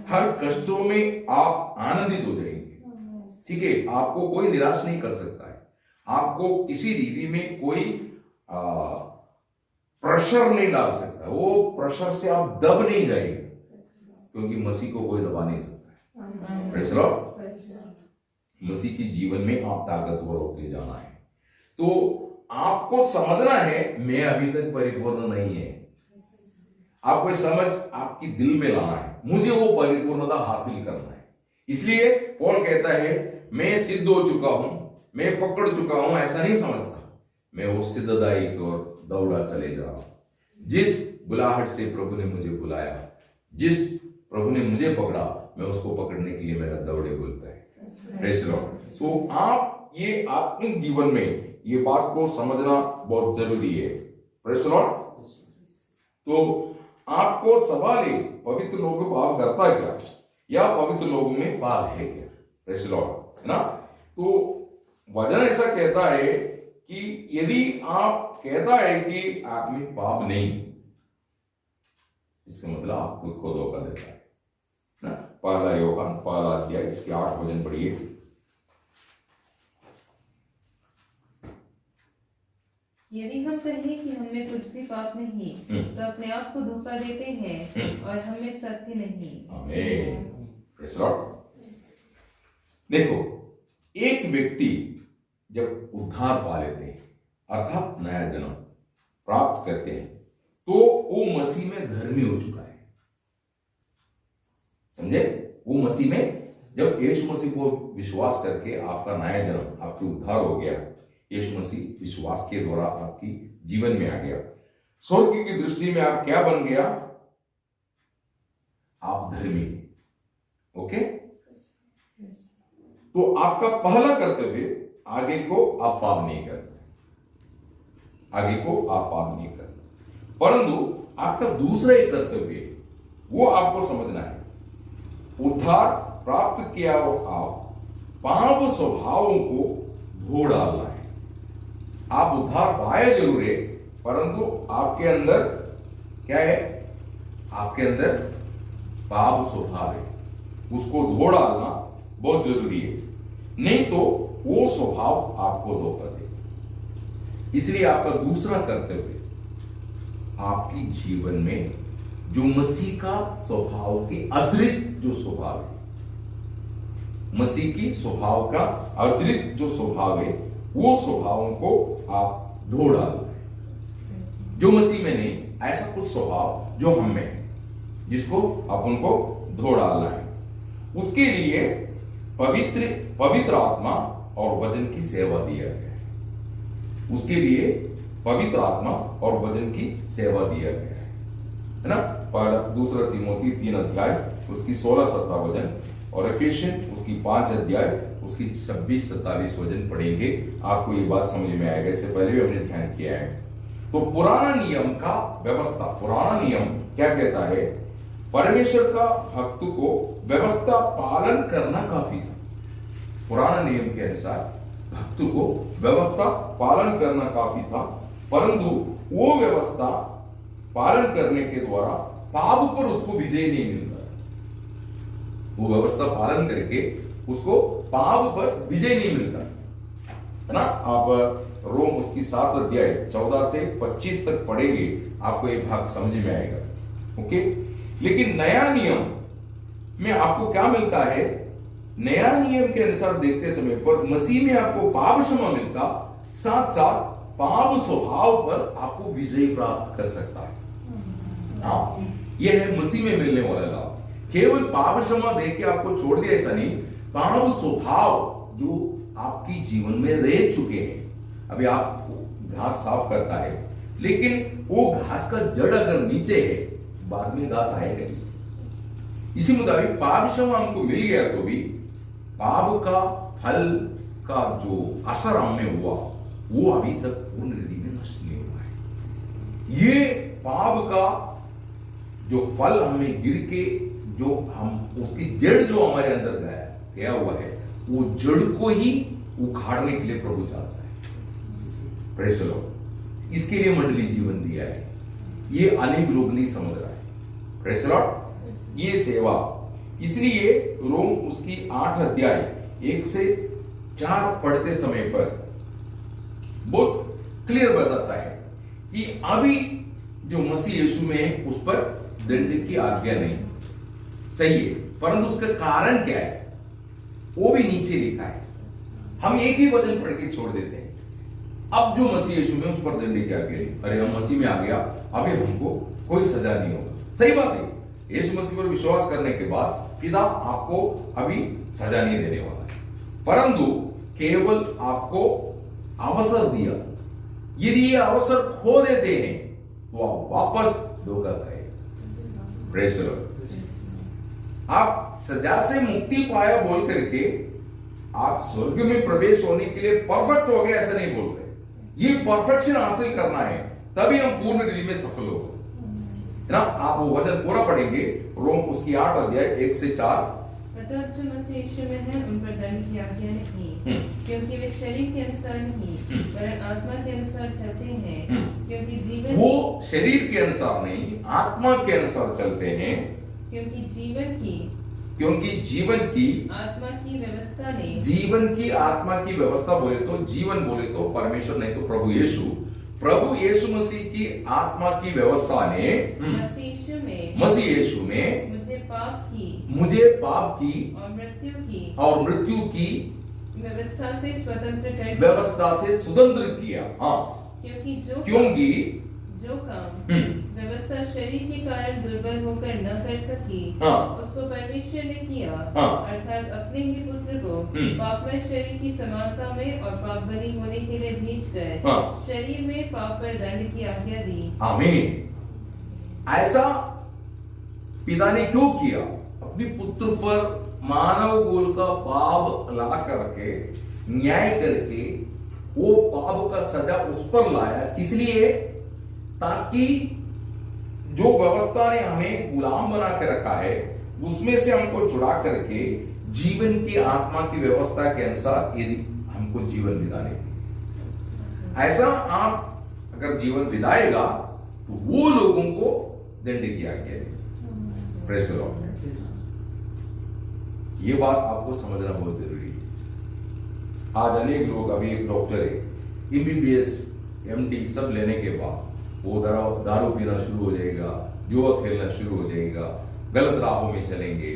हर कष्टों में आप आनंदित हो जाएंगे। ठीक है? आपको कोई निराश नहीं कर सकता है, आपको किसी रीति में कोई प्रेशर नहीं डाल सकता। वो प्रेशर से आप दब नहीं जाएंगे, क्योंकि मसीह को कोई दबा नहीं सकता है। Praise the Lord. मसीह की जीवन में आप ताकतवर होते जाना है। तो आपको समझना है, मैं अभी तक परिपूर्ण नहीं है। आपको समझ आपकी दिल में लाना है, मुझे वो परिपूर्णता हासिल करना है। इसलिए पौल कहता है, मैं सिद्ध हो चुका हूं, मैं पकड़ चुका हूं, ऐसा नहीं समझता। मैं वो सिद्धदाई की ओर दौड़ा चले जा रहा हूं। जिस बुलाहट से प्रभु ने मुझे बुलाया, जिस प्रभु ने मुझे पकड़ा, मैं उसको पकड़ने के लिए मेरा दौड़े बोलता है। Praise the Lord. तो आप ये आत्मिक जीवन में ये बात को समझना बहुत जरूरी है। Praise the Lord. तो आपको सवाल है, पवित्र लोगों को भाव करता क्या, या पवित्र लोगों में भाव है क्या? प्रेज़ द लॉर्ड, है ना। तो वचन ऐसा कहता है कि यदि आप कहता है कि आप में पाप नहीं, इसका मतलब आप खुद को धोखा देता है ना। पहला यूहन्ना पहला अध्याय उसके 8 वचन पढ़िए।
यदि हम कहें कि हमें कुछ भी पाप नहीं, तो अपने आप को धोखा देते हैं और हमें सत्य नहीं।
आमीन। Praise the Lord. देखो, एक व्यक्ति जब उद्धार पा लेते हैं अर्थात नया जन्म प्राप्त करते हैं, तो वो मसीह में धर्मी हो चुका है। समझे? वो मसीह में, जब यीशु मसीह को विश्वास करके आपका नया जन्म, आपकी उद्धार हो गया, यीशु मसीह विश्वास के द्वारा आपकी जीवन में आ गया, स्वर्ग की दृष्टि में आप क्या बन गया? आप धर्मी। ओके। तो आपका पहला कर्तव्य, आगे को आप पाप नहीं करते, आगे को आप पाप नहीं करते, परंतु आपका दूसरा एक कर्तव्य वो आपको समझना है। उद्धार प्राप्त किया हो आप, पाप स्वभावों को धो डालना है। आप उद्धार पाए जरूर है, परंतु आपके अंदर क्या है? आपके अंदर पाप स्वभाव है, उसको धो डालना बहुत जरूरी है, नहीं तो वो स्वभाव आपको धोखा देगा। इसलिए आपका दूसरा कर्तव्य, आपकी जीवन में जो मसीह का स्वभाव के अतिरिक्त जो स्वभाव है, मसीह की स्वभाव का अतिरिक्त जो स्वभाव है, वो स्वभावों को आप धो डालना है। जो मसीह में नहीं, ऐसा कुछ स्वभाव जो हम में है, जिसको अपन को धो डालना है। उसके लिए पवित्र आत्मा और वचन की सेवा दिया गया है। उसके लिए पवित्र आत्मा और वचन की सेवा दिया गया है ना। दूसरा तीमोथी 3 अध्याय उसकी 16-17 वचन, और एफिशियन उसकी 5 अध्याय उसकी 26-27 वचन पढ़ेंगे, आपको ये बात समझ में आएगा। इससे पहले भी हमने ध्यान किया है। तो पुराना नियम का व्यवस्था, पुराना नियम क्या कहता है? परमेश्वर का भक्त को व्यवस्था पालन करना काफी था। पुराना नियम के अनुसार भक्त को व्यवस्था पालन करना काफी था, परंतु वो व्यवस्था पालन करने के द्वारा पाप पर उसको विजय नहीं मिलता। वो व्यवस्था पालन करके उसको पाप पर विजय नहीं मिलता, है ना। आप रोम उसकी 7 अध्याय 14 से 25 तक पढ़ेंगे, आपको ये भाग समझ में आएगा। ओके। लेकिन नया नियम में आपको क्या मिलता है? नया नियम के अनुसार देखते समय पर मसीह में आपको पाप क्षमा मिलता, साथ साथ पाप स्वभाव पर आपको विजय प्राप्त कर सकता है। हाँ, यह है मसीह में मिलने वाला लाभ। केवल पाप क्षमा देख के आपको छोड़ दिया ऐसा नहीं, पाप स्वभाव जो आपकी जीवन में रह चुके हैं। अभी आप घास साफ करता है, लेकिन वो घास का जड़ अगर नीचे है, बाद में घास आएगा नहीं। इसी मुताबिक पाप क्षमा हमको मिल गया, तो भी पाप का फल का जो असर हमें हुआ, वो अभी तक पूर्ण रीति में नष्ट नहीं हुआ है। ये पाप का जो फल हमें गिर के, जो हम उसकी जड़ जो हमारे अंदर गया हुआ है, वो जड़ को ही उखाड़ने के लिए प्रभु चाहता है। Praise the Lord. इसके लिए मंडली जीवन दिया है। ये अनेक लोग नहीं समझ रहा है। Praise the Lord. ये सेवा, इसलिए रोम उसकी 8 अध्याय 1 से 4 पढ़ते समय पर बहुत क्लियर बताता है कि अभी जो मसीह यीशु में है उस पर दंड की आज्ञा नहीं, सही है, परंतु उसका कारण क्या है वो भी नीचे लिखा है। हम एक ही वचन पढ़ के छोड़ देते हैं। अब जो मसीह यीशु में उस पर दंड की आज्ञा नहीं, अरे हम मसीह में आ गया, अभी हमको कोई सजा नहीं होगा। सही बात है, यीशु मसीह पर विश्वास करने के बाद पिता आपको अभी सजा नहीं देने वाला है, परंतु केवल आपको अवसर दिया। यदि ये अवसर खो देते हैं तो आप वापस धोखा खाएंगे। Praise the Lord. आप सजा से मुक्ति पाया बोल करके आप स्वर्ग में प्रवेश होने के लिए परफेक्ट हो गए ऐसा नहीं बोल रहे। ये परफेक्शन हासिल करना है, तभी हम पूर्ण रीति में सफल हो ना। आप वो वचन पूरा पढ़ेंगे, रोम उसकी 8 अध्याय 1 से 4।
अतः जो मसीह यीशु में है उन पर दंड की आज्ञा नहीं, क्योंकि वे शरीर के अनुसार नहीं वरन आत्मा के अनुसार चलते हैं। क्योंकि जीवन
वो शरीर के अनुसार नहीं, आत्मा के अनुसार चलते हैं।
क्योंकि जीवन की आत्मा की व्यवस्था ने,
जीवन की आत्मा की व्यवस्था बोले तो, जीवन बोले तो परमेश्वर नहीं तो प्रभु यीशु मसीह की आत्मा की व्यवस्था ने मसीह यीशु में
मुझे
पाप की और मृत्यु की
व्यवस्था से स्वतंत्र
किया। हाँ,
क्योंकि जो काम व्यवस्था शरीर के कारण दुर्बल होकर न कर सकी, उसको परमेश्वर ने किया, अर्थात अपने ही पुत्र को पापमय शरीर की समानता में और पाप बलि होने के लिए भेजकर शरीर में पाप पर दंड की आज्ञा दी।
आमीन। ऐसा पिता ने क्यों किया? अपने पुत्र पर मानव कुल का पाप ला करके, न्याय करके वो पाप का सजा उस पर लाया। किस लिए? ताकि जो व्यवस्था ने हमें गुलाम बना के रखा है उसमें से हमको छुड़ा करके जीवन की आत्मा की व्यवस्था के अनुसार यदि हमको जीवन बिताने की, ऐसा आप अगर जीवन बिताएगा तो वो लोगों को दंड किया गया। Praise the Lord. ये बात आपको समझना बहुत जरूरी है। आज अनेक लोग, अभी एक डॉक्टर है, MBBS MD सब लेने के बाद वो दारू पीना शुरू हो जाएगा, जुआ खेलना शुरू हो जाएगा, गलत राहों में चलेंगे।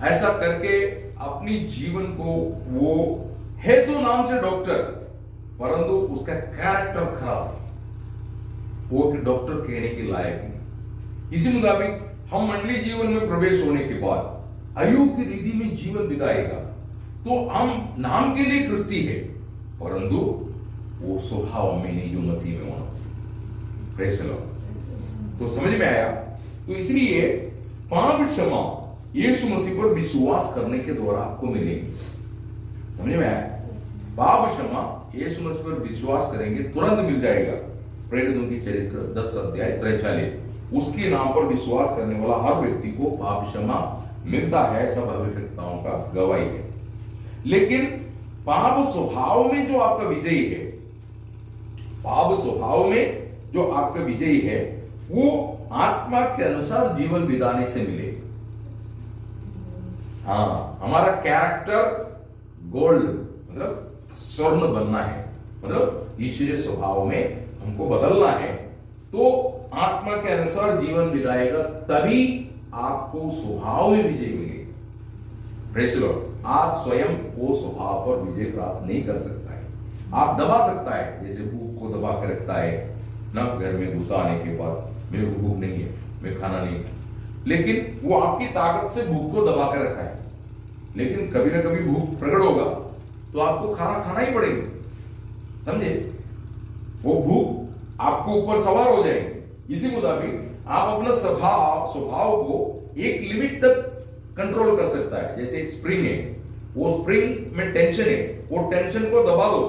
ऐसा करके अपनी जीवन को, वो है तो नाम से डॉक्टर परंतु उसका कैरेक्टर खराब है, वो डॉक्टर कहने के लायक नहीं। इसी मुताबिक हम मंडली जीवन में प्रवेश होने के बाद अयुब की रीति में जीवन बिताएगा तो हम नाम के लिए क्रिस्ती है परंतु वो स्वभाव में नहीं जो मसीह में होना चाहिए। Praise the Lord. तो समझ में आया? तो इसलिए पाप क्षमा यीशु मसीह पर विश्वास करने के द्वारा आपको मिलेगी। समझ में आया? पाप क्षमा यीशु मसीह पर विश्वास करेंगे तुरंत मिल जाएगा। प्रेरितों की चरित्र 10 अध्याय 43, उसके नाम पर विश्वास करने वाला हर व्यक्ति को पाप क्षमा मिलता है। सब भविष्यवक्ताओं का गवाही है। लेकिन पाप स्वभाव में जो आपका विजयी है, पाप स्वभाव में जो आपका विजयी है, वो आत्मा के अनुसार जीवन बिताने से मिले। हाँ, हमारा कैरेक्टर गोल्ड मतलब स्वर्ण बनना है, मतलब ईश्वरीय स्वभाव में हमको बदलना है। तो आत्मा के अनुसार जीवन बिताएगा तभी आपको स्वभाव में विजय मिलेगी। Praise the Lord. आप स्वयं वो स्वभाव पर विजय प्राप्त नहीं कर सकता है। आप दबा सकता है, जैसे भूख को दबा कर रखता है ना, घर में घुसा आने के बाद मेरे को भूख नहीं है, मैं खाना नहीं, लेकिन वो आपकी ताकत से भूख को दबा कर रखा है। लेकिन कभी ना कभी भूख प्रकट होगा तो आपको खाना खाना ही पड़ेगा। समझे? वो भूख आपको ऊपर सवार हो जाएगी। इसी मुताबिक आप अपना स्वभाव को एक लिमिट तक कंट्रोल कर सकता है। जैसे एक स्प्रिंग है, वो स्प्रिंग में टेंशन है, वो टेंशन को दबा दो,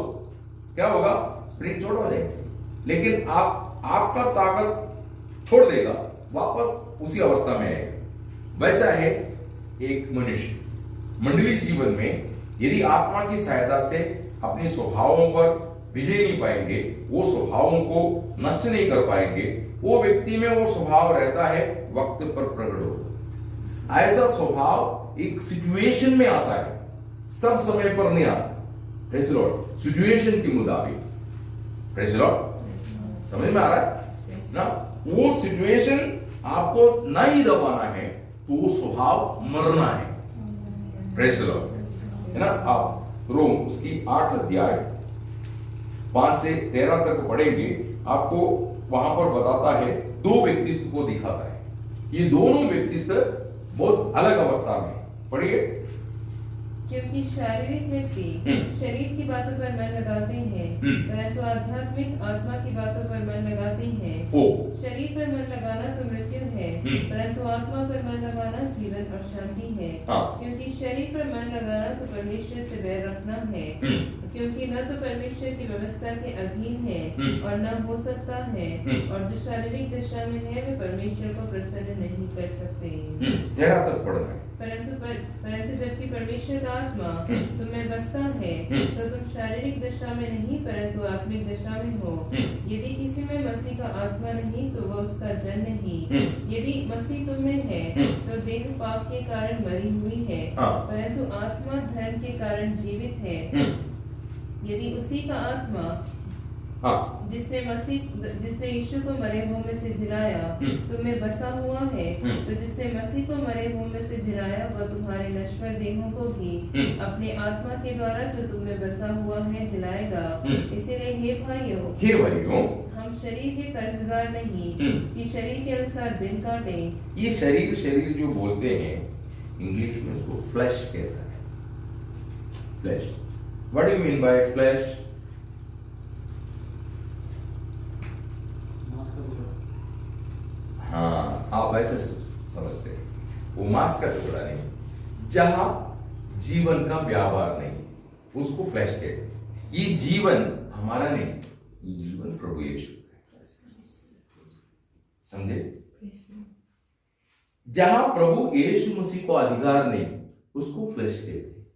क्या होगा? स्प्रिंग छोड़ हो जाएगी। लेकिन आपका ताकत छोड़ देगा, वापस उसी अवस्था में आएगा। वैसा है एक मनुष्य मंडली जीवन में यदि आत्मा की सहायता से अपने स्वभावों पर विजय नहीं पाएंगे, वो स्वभावों को नष्ट नहीं कर पाएंगे, वो व्यक्ति में वो स्वभाव रहता है वक्त पर प्रकट होगा। ऐसा स्वभाव एक सिचुएशन में आता है, सब समय पर नहीं आता। Praise the Lord. सिचुएशन के मुताबिक। Praise the Lord. समझ में आ रहा है ना? वो सिचुएशन आपको नहीं दबाना है तो वो स्वभाव मरना है। प्रेज़ द लॉर्ड, है ना? आप रोम उसकी 8 अध्याय 5 से 13 तक पढ़ेंगे, आपको वहां पर बताता है, दो व्यक्तित्व को दिखाता है। ये दोनों व्यक्तित्व बहुत अलग अवस्था में। पढ़िए
क्योंकि शारीरिक व्यक्ति शरीर की बातों पर मन लगाते हैं, परंतु आध्यात्मिक आत्मा की बातों पर मन लगाते हैं। शरीर पर मन लगाना तो मृत्यु है, परंतु आत्मा पर मन लगाना जीवन और शांति है। क्योंकि शरीर पर मन लगाना तो परमेश्वर से बैर रखना है, क्योंकि न तो परमेश्वर की व्यवस्था के अधीन है और न हो सकता है, और जो शारीरिक दशा में है वे परमेश्वर को प्रसन्न नहीं कर सकते।
तक पढ़ना है।
परंतु जबकि परमेश्वर का आत्मा तुम में बसता है, तो तुम शारीरिक दशा में नहीं परंतु आत्मिक दशा में हो। यदि किसी में मसीह का आत्मा नहीं तो वह उसका जन नहीं। यदि मसीह तुम में है तो देह पाप के कारण मरी हुई है, परंतु आत्मा धर्म के कारण जीवित है। यदि उसी का आत्मा जिसने यीशु को मरे हुओं में से जिलाया तुम्हें बसा हुआ है, तो जिसने मसीह को मरे हुओं में से जिलाया वह तुम्हारे नश्वर देहों को भी अपने आत्मा के द्वारा जो तुम में बसा हुआ है जिलाएगा। इसीलिए हे भाइयों, हम शरीर के कर्जदार नहीं कि शरीर के अनुसार दिन काटे।
ये शरीर जो बोलते हैं इंग्लिश में उसको फ्लैश कहता है। Flash, what do you mean by flash? हाँ, आप ऐसे समझते हैं, वो मांस का टुकड़ा नहीं, जहां जीवन का व्यापार नहीं, उसको फ्लैश कहते हैं। ये जीवन हमारा नहीं, ये जीवन प्रभु यीशु का है। समझे? जहां प्रभु यीशु मसीह को अधिकार नहीं, उसको फ्लैश कहते हैं।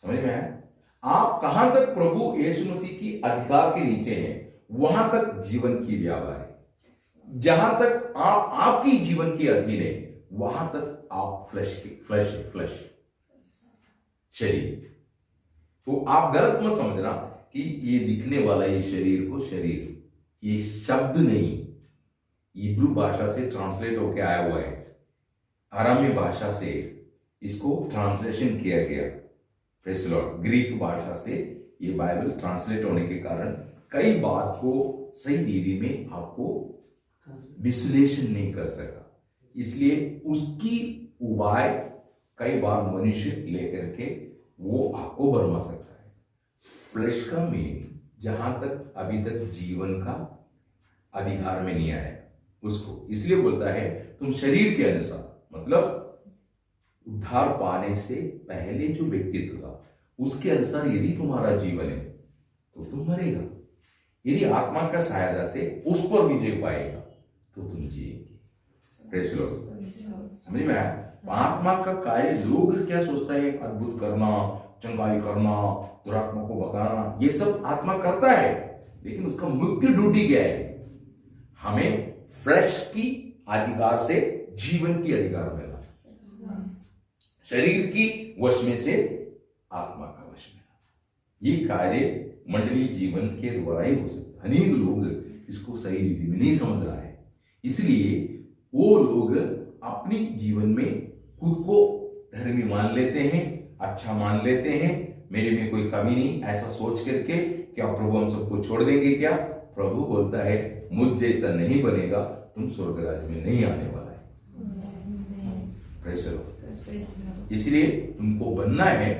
समझ में आया? आप कहां तक प्रभु यीशु मसीह की अधिकार के नीचे हैं, वहां तक जीवन की व्यापार है। जहां तक आप आपकी जीवन के अधीन है, वहां तक आप फ्लैश शरीर। तो आप गलत मत समझना कि ये दिखने वाला ये शरीर को शरीर, ये शब्द नहीं, इब्रू भाषा से ट्रांसलेट होकर आया हुआ है। अरामी भाषा से इसको ट्रांसलेशन किया गया। Praise the Lord. ग्रीक भाषा से ये बाइबल ट्रांसलेट होने के कारण कई बात को सही दीदी में आपको विश्लेषण नहीं कर सका, इसलिए उसकी उपाय कई बार मनुष्य लेकर के वो आपको भरमा सकता है। फ्लैश का मीन जहां तक अभी तक जीवन का अधिकार में नहीं आया उसको, इसलिए बोलता है तुम शरीर के अनुसार, मतलब उद्धार पाने से पहले जो व्यक्तित्व था उसके अनुसार यदि तुम्हारा जीवन है तो तुम मरेगा। यदि आत्मा का सहायता से उस पर विजय पाएगा तो तुम जिएंगे। Praise the Lord. समझ में आया? आत्मा का कार्य लोग क्या सोचता है? अद्भुत करना, चंगाई करना, दुरात्मा को भगाना, ये सब आत्मा करता है, लेकिन उसका मुख्य ड्यूटी क्या है? हमें फ्लैश की अधिकार से जीवन की अधिकार मिला, शरीर की वश में से आत्मा का वश में। ये कार्य मंडली जीवन के द्वारा ही हो सकता है। अनेक लोग इसको सही रीति में नहीं समझ रहा है, इसलिए वो लोग अपनी जीवन में खुद को धर्मी मान लेते हैं, अच्छा मान लेते हैं, मेरे में कोई कमी नहीं, ऐसा सोच करके क्या प्रभु हम सबको छोड़ देंगे क्या? प्रभु बोलता है मुझ जैसा नहीं बनेगा तुम स्वर्ग राज्य में नहीं आने वाला है। Praise the Lord. इसलिए तुमको बनना है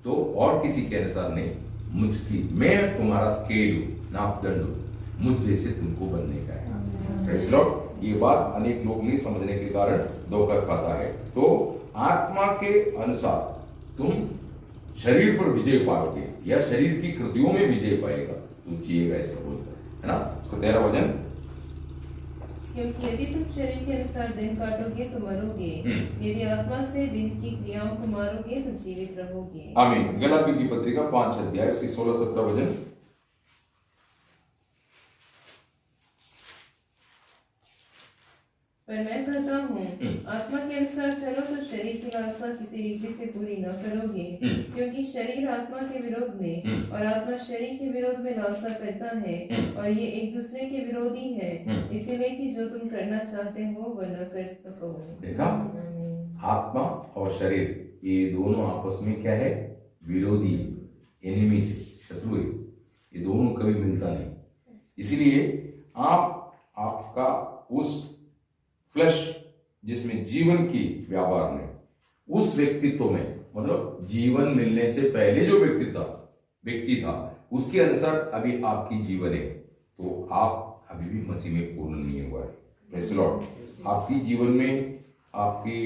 तो और किसी के अनुसार नहीं, मुझकी, मैं तुम्हारा स्केल हूं, नापदंड हूं, मुझ जैसे तुमको बनने का है। Praise the Lord. ये बात अनेक लोग नहीं समझने के कारण धोखा खाता है। तो आत्मा के अनुसार तुम शरीर पर विजय पाओगे या शरीर की कृतियों में विजय पाएगा, तुम जिएगा, ऐसा बोलता है ना। उसको 13 वचन,
क्योंकि यदि तुम शरीर के अनुसार दिन काटोगे तो मरोगे, यदि आत्मा से दिन की क्रियाओं को मारोगे तो जीवित रहोगे।
आमीन। गलातियों की पत्रिका 5 अध्याय उसकी 16-17 वचन।
पर मैं कहता हूँ आत्मा के अनुसार चलो तो शरीर की लालसा किसी रीति से पूरी न करोगे, क्योंकि शरीर आत्मा के विरोध में और आत्मा शरीर के विरोध में लालसा करता है, और ये एक दूसरे के विरोधी है, इसीलिए कि जो तुम करना चाहते हो वह न कर सको।
देखा, आत्मा और शरीर ये दोनों आपस में क्या है? विरोधी, एनिमी से, शत्रु है। ये दोनों कभी मिलता नहीं। इसलिए आपका उस फ्लैश जिसमें जीवन की व्यापार में उस व्यक्तित्व में, मतलब जीवन मिलने से पहले जो व्यक्ति था उसके अनुसार अभी आपकी जीवन है, तो आप अभी भी मसीह में पूर्ण नहीं हुआ है। Praise the Lord. आपकी जीवन में आपकी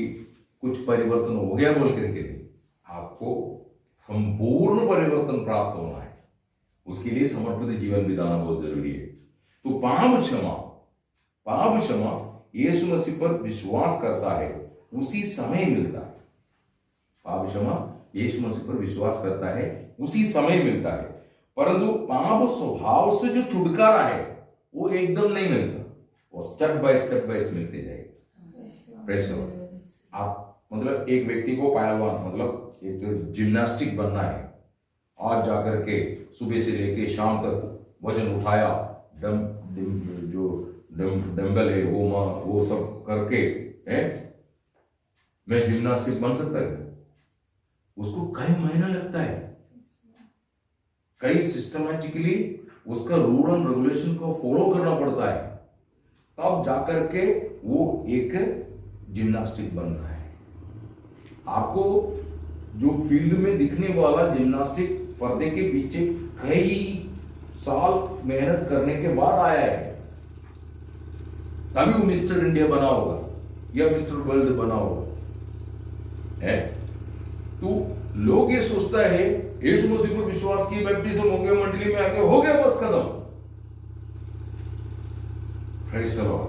कुछ परिवर्तन हो गया बोल करके नहीं, आपको संपूर्ण परिवर्तन प्राप्त होना है। उसके लिए समर्पित जीवन बिताना बहुत जरूरी है। तो पाप क्षमा यीशु मसीह पर विश्वास करता है उसी समय मिलता है। पाप क्षमा यीशु मसीह पर विश्वास करता है उसी समय मिलता है, परंतु पाप स्वभाव से जो छुटकारा है वो एकदम नहीं मिलता, वो स्टेप बाय स्टेप मिलते जाएगा। Praise the Lord. आप मतलब एक व्यक्ति को पहलवान, मतलब एक जिम्नास्टिक बनना है, आज जाकर के सुबह से लेके शाम तक वजन उठाया, डंबल है वो सब करके है, मैं जिम्नास्टिक बन सकता है? उसको कई महीना लगता है, कई सिस्टमैटिकली उसका रूल एंड रेगुलेशन को फॉलो करना पड़ता है, तब जाकर के वो एक जिम्नास्टिक बन रहा है। आपको जो फील्ड में दिखने वाला जिम्नास्टिक पर्दे के पीछे कई साल मेहनत करने के बाद आया है, तभी वो मिस्टर इंडिया बना होगा या मिस्टर वर्ल्ड बना होगा है। तो लोग ये सोचता है यीशु मसीह पर विश्वास की, बैप्टिज्म हो गया, मंडली में आके हो गया बस खत्म। Praise the Lord.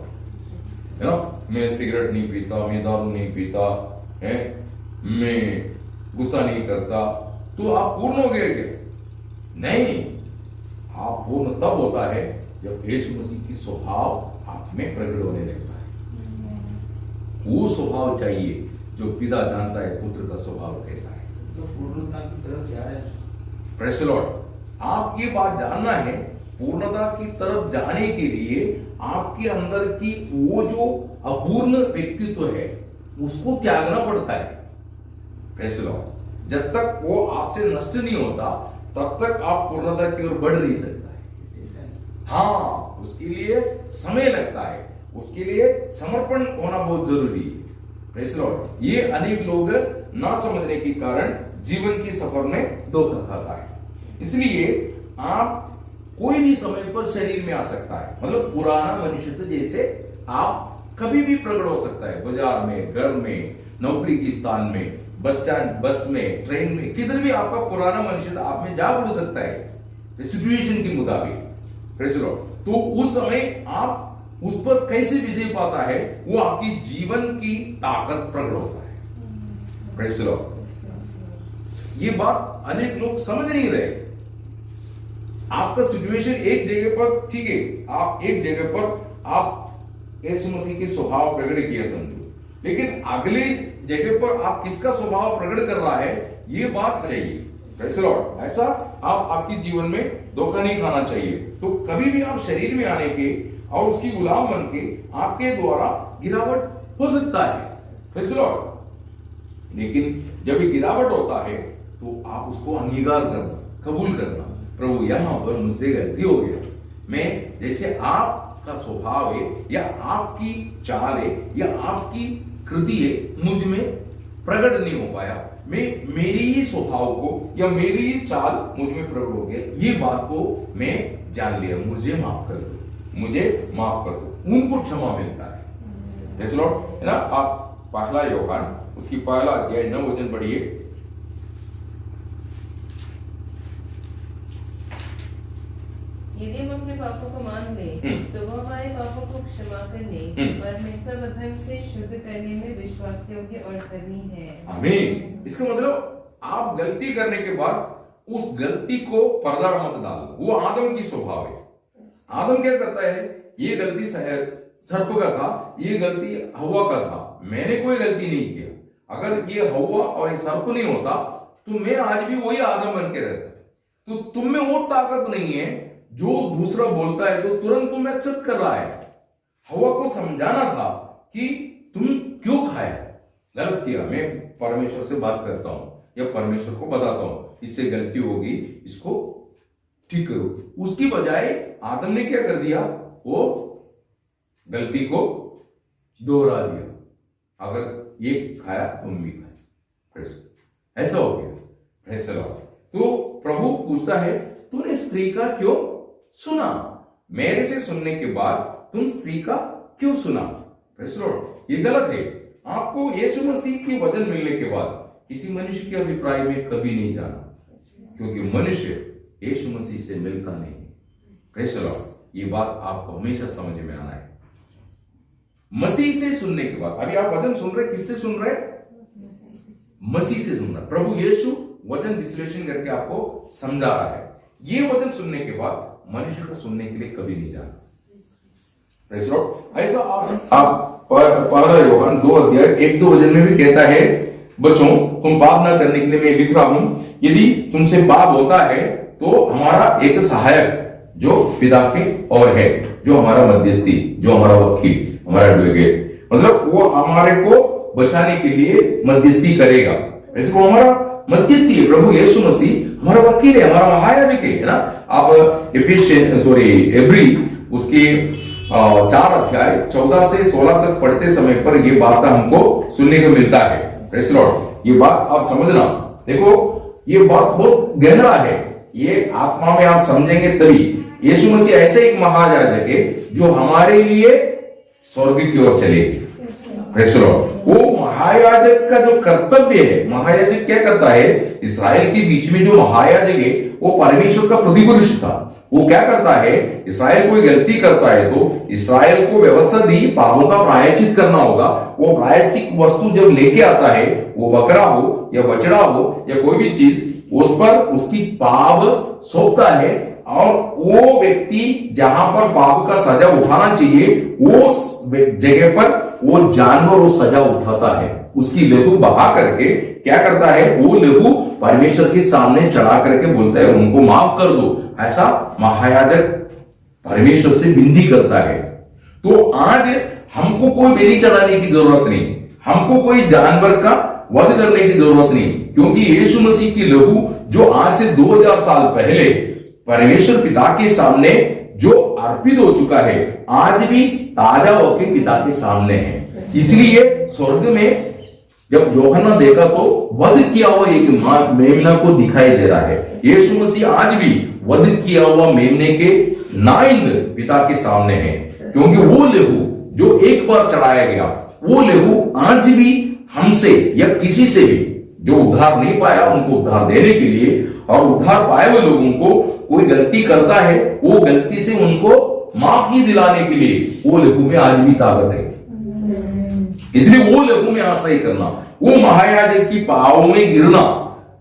मैं सिगरेट नहीं पीता, मैं दारू नहीं पीता है, मैं गुस्सा नहीं करता, तो आप पूर्ण हो गए क्या? नहीं, आप पूर्ण तब होता है जब यीशु मसीह की स्वभाव आप में प्रकट होने लगता है। वो स्वभाव चाहिए जो पिता जानता है पुत्र का स्वभाव कैसा है,
तो पूर्णता की तरफ जा रहे हैं।
Praise the Lord. आप ये बात जानना है, पूर्णता की तरफ जाने के लिए आपके अंदर की वो जो अपूर्ण व्यक्तित्व है उसको त्यागना पड़ता है। Praise the Lord. जब तक वो आपसे नष्ट नहीं होता तब तक आप पूर्णता की ओर बढ़ नहीं सकता है। हाँ, उसके लिए समय लगता है, उसके लिए समर्पण होना बहुत जरूरी है। Praise the Lord. ये अनेक लोग ना समझने के कारण जीवन की सफर में धोखा खाता है। इसलिए आप कोई भी समय पर शरीर में आ सकता है, मतलब पुराना मनुष्य तो जैसे आप कभी भी प्रकट हो सकता है, बाजार में, घर में, नौकरी की स्थान में, बस स्टैंड, बस में, ट्रेन में, किधर भी आपका पुराना मनुष्य आप में जाग उड़ सकता है सिचुएशन के मुताबिक। Praise the Lord. तो उस समय आप उस पर कैसे विजय पाता है, वो आपकी जीवन की ताकत प्रकट होता है। Praise the Lord. ये बात अनेक लोग समझ नहीं रहे। आपका सिचुएशन एक जगह पर ठीक है, आप एक जगह पर आप यीशु मसीह के स्वभाव प्रकट किया समझो, लेकिन अगले जगह पर आप किसका स्वभाव प्रकट कर रहा है ये बात चाहिए। Praise the Lord. ऐसा आप आपके जीवन में धोखा नहीं खाना चाहिए। तो कभी भी आप शरीर में आने के और उसकी गुलाम बन के आपके द्वारा गिरावट हो सकता है। Praise the Lord. लेकिन जब ये गिरावट होता है तो आप उसको अंगीकार करना, कबूल करना, प्रभु यहां पर मुझसे गलती हो गया, मैं जैसे आपका स्वभाव है या आपकी चाल है या आपकी कृति है मुझ में प्रकट नहीं हो पाया, मैं मेरी ही स्वभाव को या मेरी ही चाल मुझ में प्रकट हो गया, ये बात को मैं जान लिया, मुझे माफ कर दो, मुझे माफ कर दो, उनको क्षमा मिलता है। Praise the Lord. है ना। आप पहला यूहन्ना उसकी पहला अध्याय 9 वचन पढ़िए।
यदि हम अपने पापों को मान लें तो वो हमारे पापों को क्षमा करने और हमेशा अधर्म से शुद्ध करने में विश्वास योग्य और धर्मी है।
आमीन। इसका मतलब आप गलती करने के बाद उस गलती को पर्दा मत डालो। वो आदम की स्वभाव है। आदम क्या करता है, ये गलती सर्प का था, ये गलती हवा का था, मैंने कोई गलती नहीं किया। अगर ये हवा और ये सर्प नहीं होता तो मैं आज भी वही आदम बन के रहता। तो तुम में वो ताकत नहीं है जो दूसरा बोलता है तो तुरंत तुम एक्सेप्ट कर रहा है। हवा को समझाना था कि तुम क्यों खाया, गलत किया, मैं परमेश्वर से बात करता हूं या परमेश्वर को बताता हूं इससे गलती होगी, इसको ठीक करो। उसकी बजाय आदम ने क्या कर दिया, वो गलती को दोहरा दिया। अगर ये खाया तुम भी खाए, ऐसा हो गया। ऐसा तो प्रभु पूछता है तूने स्त्री का क्यों सुना, मेरे से सुनने के बाद तुम स्त्री का क्यों सुना। ये गलत है। आपको यीशु मसीह के वचन मिलने के बाद किसी मनुष्य के अभिप्राय में कभी नहीं जाना, क्योंकि मनुष्य यीशु मसीह से मिलता नहीं। ये बात आपको हमेशा समझ में आना है। मसीह से सुनने के बाद, अभी आप वचन सुन रहे, किससे सुन रहे? मसीह से सुन रहे। प्रभु यीशु वचन विश्लेषण करके आपको समझा रहा है। ये वचन सुनने के बाद मनुष्य को सुनने के लिए कभी नहीं जाना। ऐसा आप पहला यूहन्ना 2:1-2 वचन में भी कहता है, बच्चों तुम पाप ना करने के लिए मैं लिख रहा हूं, यदि तुमसे पाप होता है तो हमारा एक सहायक जो पिता के और है, जो हमारा मध्यस्थी, जो हमारा वकील, हमारा एडवोकेट, मतलब वो हमारे को बचाने के लिए मध्यस्थी करेगा। ऐसे वो हमारा मध्यस्थी है, प्रभु यीशु मसीह हमारा वकील है, हमारा महायाजक है ना। आप एब्री उसके 4 अध्याय 14 से 16 तक पढ़ते समय पर ये बात हमको सुनने को मिलता है। प्रेज़ लॉर्ड, ये बात आप समझना। देखो ये बात बहुत गहरा है, ये आत्मा में आप समझेंगे तभी। यीशु मसीह ऐसे एक महायाजक है जो हमारे लिए स्वर्ग की ओर चलेगी। प्रेज़ लॉर्ड, वो महायाजक का जो कर्तव्य है, महायाजक क्या करता है? इस्राएल के बीच में जो महायाजक है वो परमेश्वर का प्रतिपुरुष था। वो क्या करता है? इस्राएल कोई गलती करता है तो इस्राएल को व्यवस्था दी पापों का प्रायश्चित करना होगा। वो प्रायश्चित वस्तु जब लेके आता है, वो बकरा हो या बछड़ा हो या कोई भी चीज, उस पर उसकी पाप सौंपता है और वो व्यक्ति जहां पर पाप का सजा उठाना चाहिए वो जगह पर वो जानवर वो सजा उठाता है। उसकी लहू बहा करके क्या करता है? वो लहू परमेश्वर के सामने चढ़ा करके बोलता है उनको माफ कर दो। ऐसा महायाजक परमेश्वर से विनती करता है। तो आज हमको कोई बलि चढ़ाने की जरूरत नहीं, हमको कोई जानवर का वध करने की जरूरत नहीं, क्योंकि यीशु मसीह की लहू जो आज से 2000 साल पहले परमेश्वर पिता के सामने जो अर्पित हो चुका है, आज भी ताजा होकर पिता के सामने है। इसलिए स्वर्ग में जब यूहन्ना देखा तो वध किया हुआ एक मेमना को दिखाई दे रहा है। यीशु मसीह आज भी वध किया हुआ मेमने के नाइंद पिता के सामने है, क्योंकि वो लहू जो एक बार चढ़ाया गया, वो लहू आज भी हमसे या किसी से भी जो उद्धार नहीं पाया उनको उद्धार देने के लिए, और उद्धार पाए हुए लोगों को कोई गलती करता है वो गलती से उनको माफी दिलाने के लिए वो लहू में आज भी ताकत है। इसलिए वो लहू में आश्रय करना, वो महायाजक की पांव में गिरना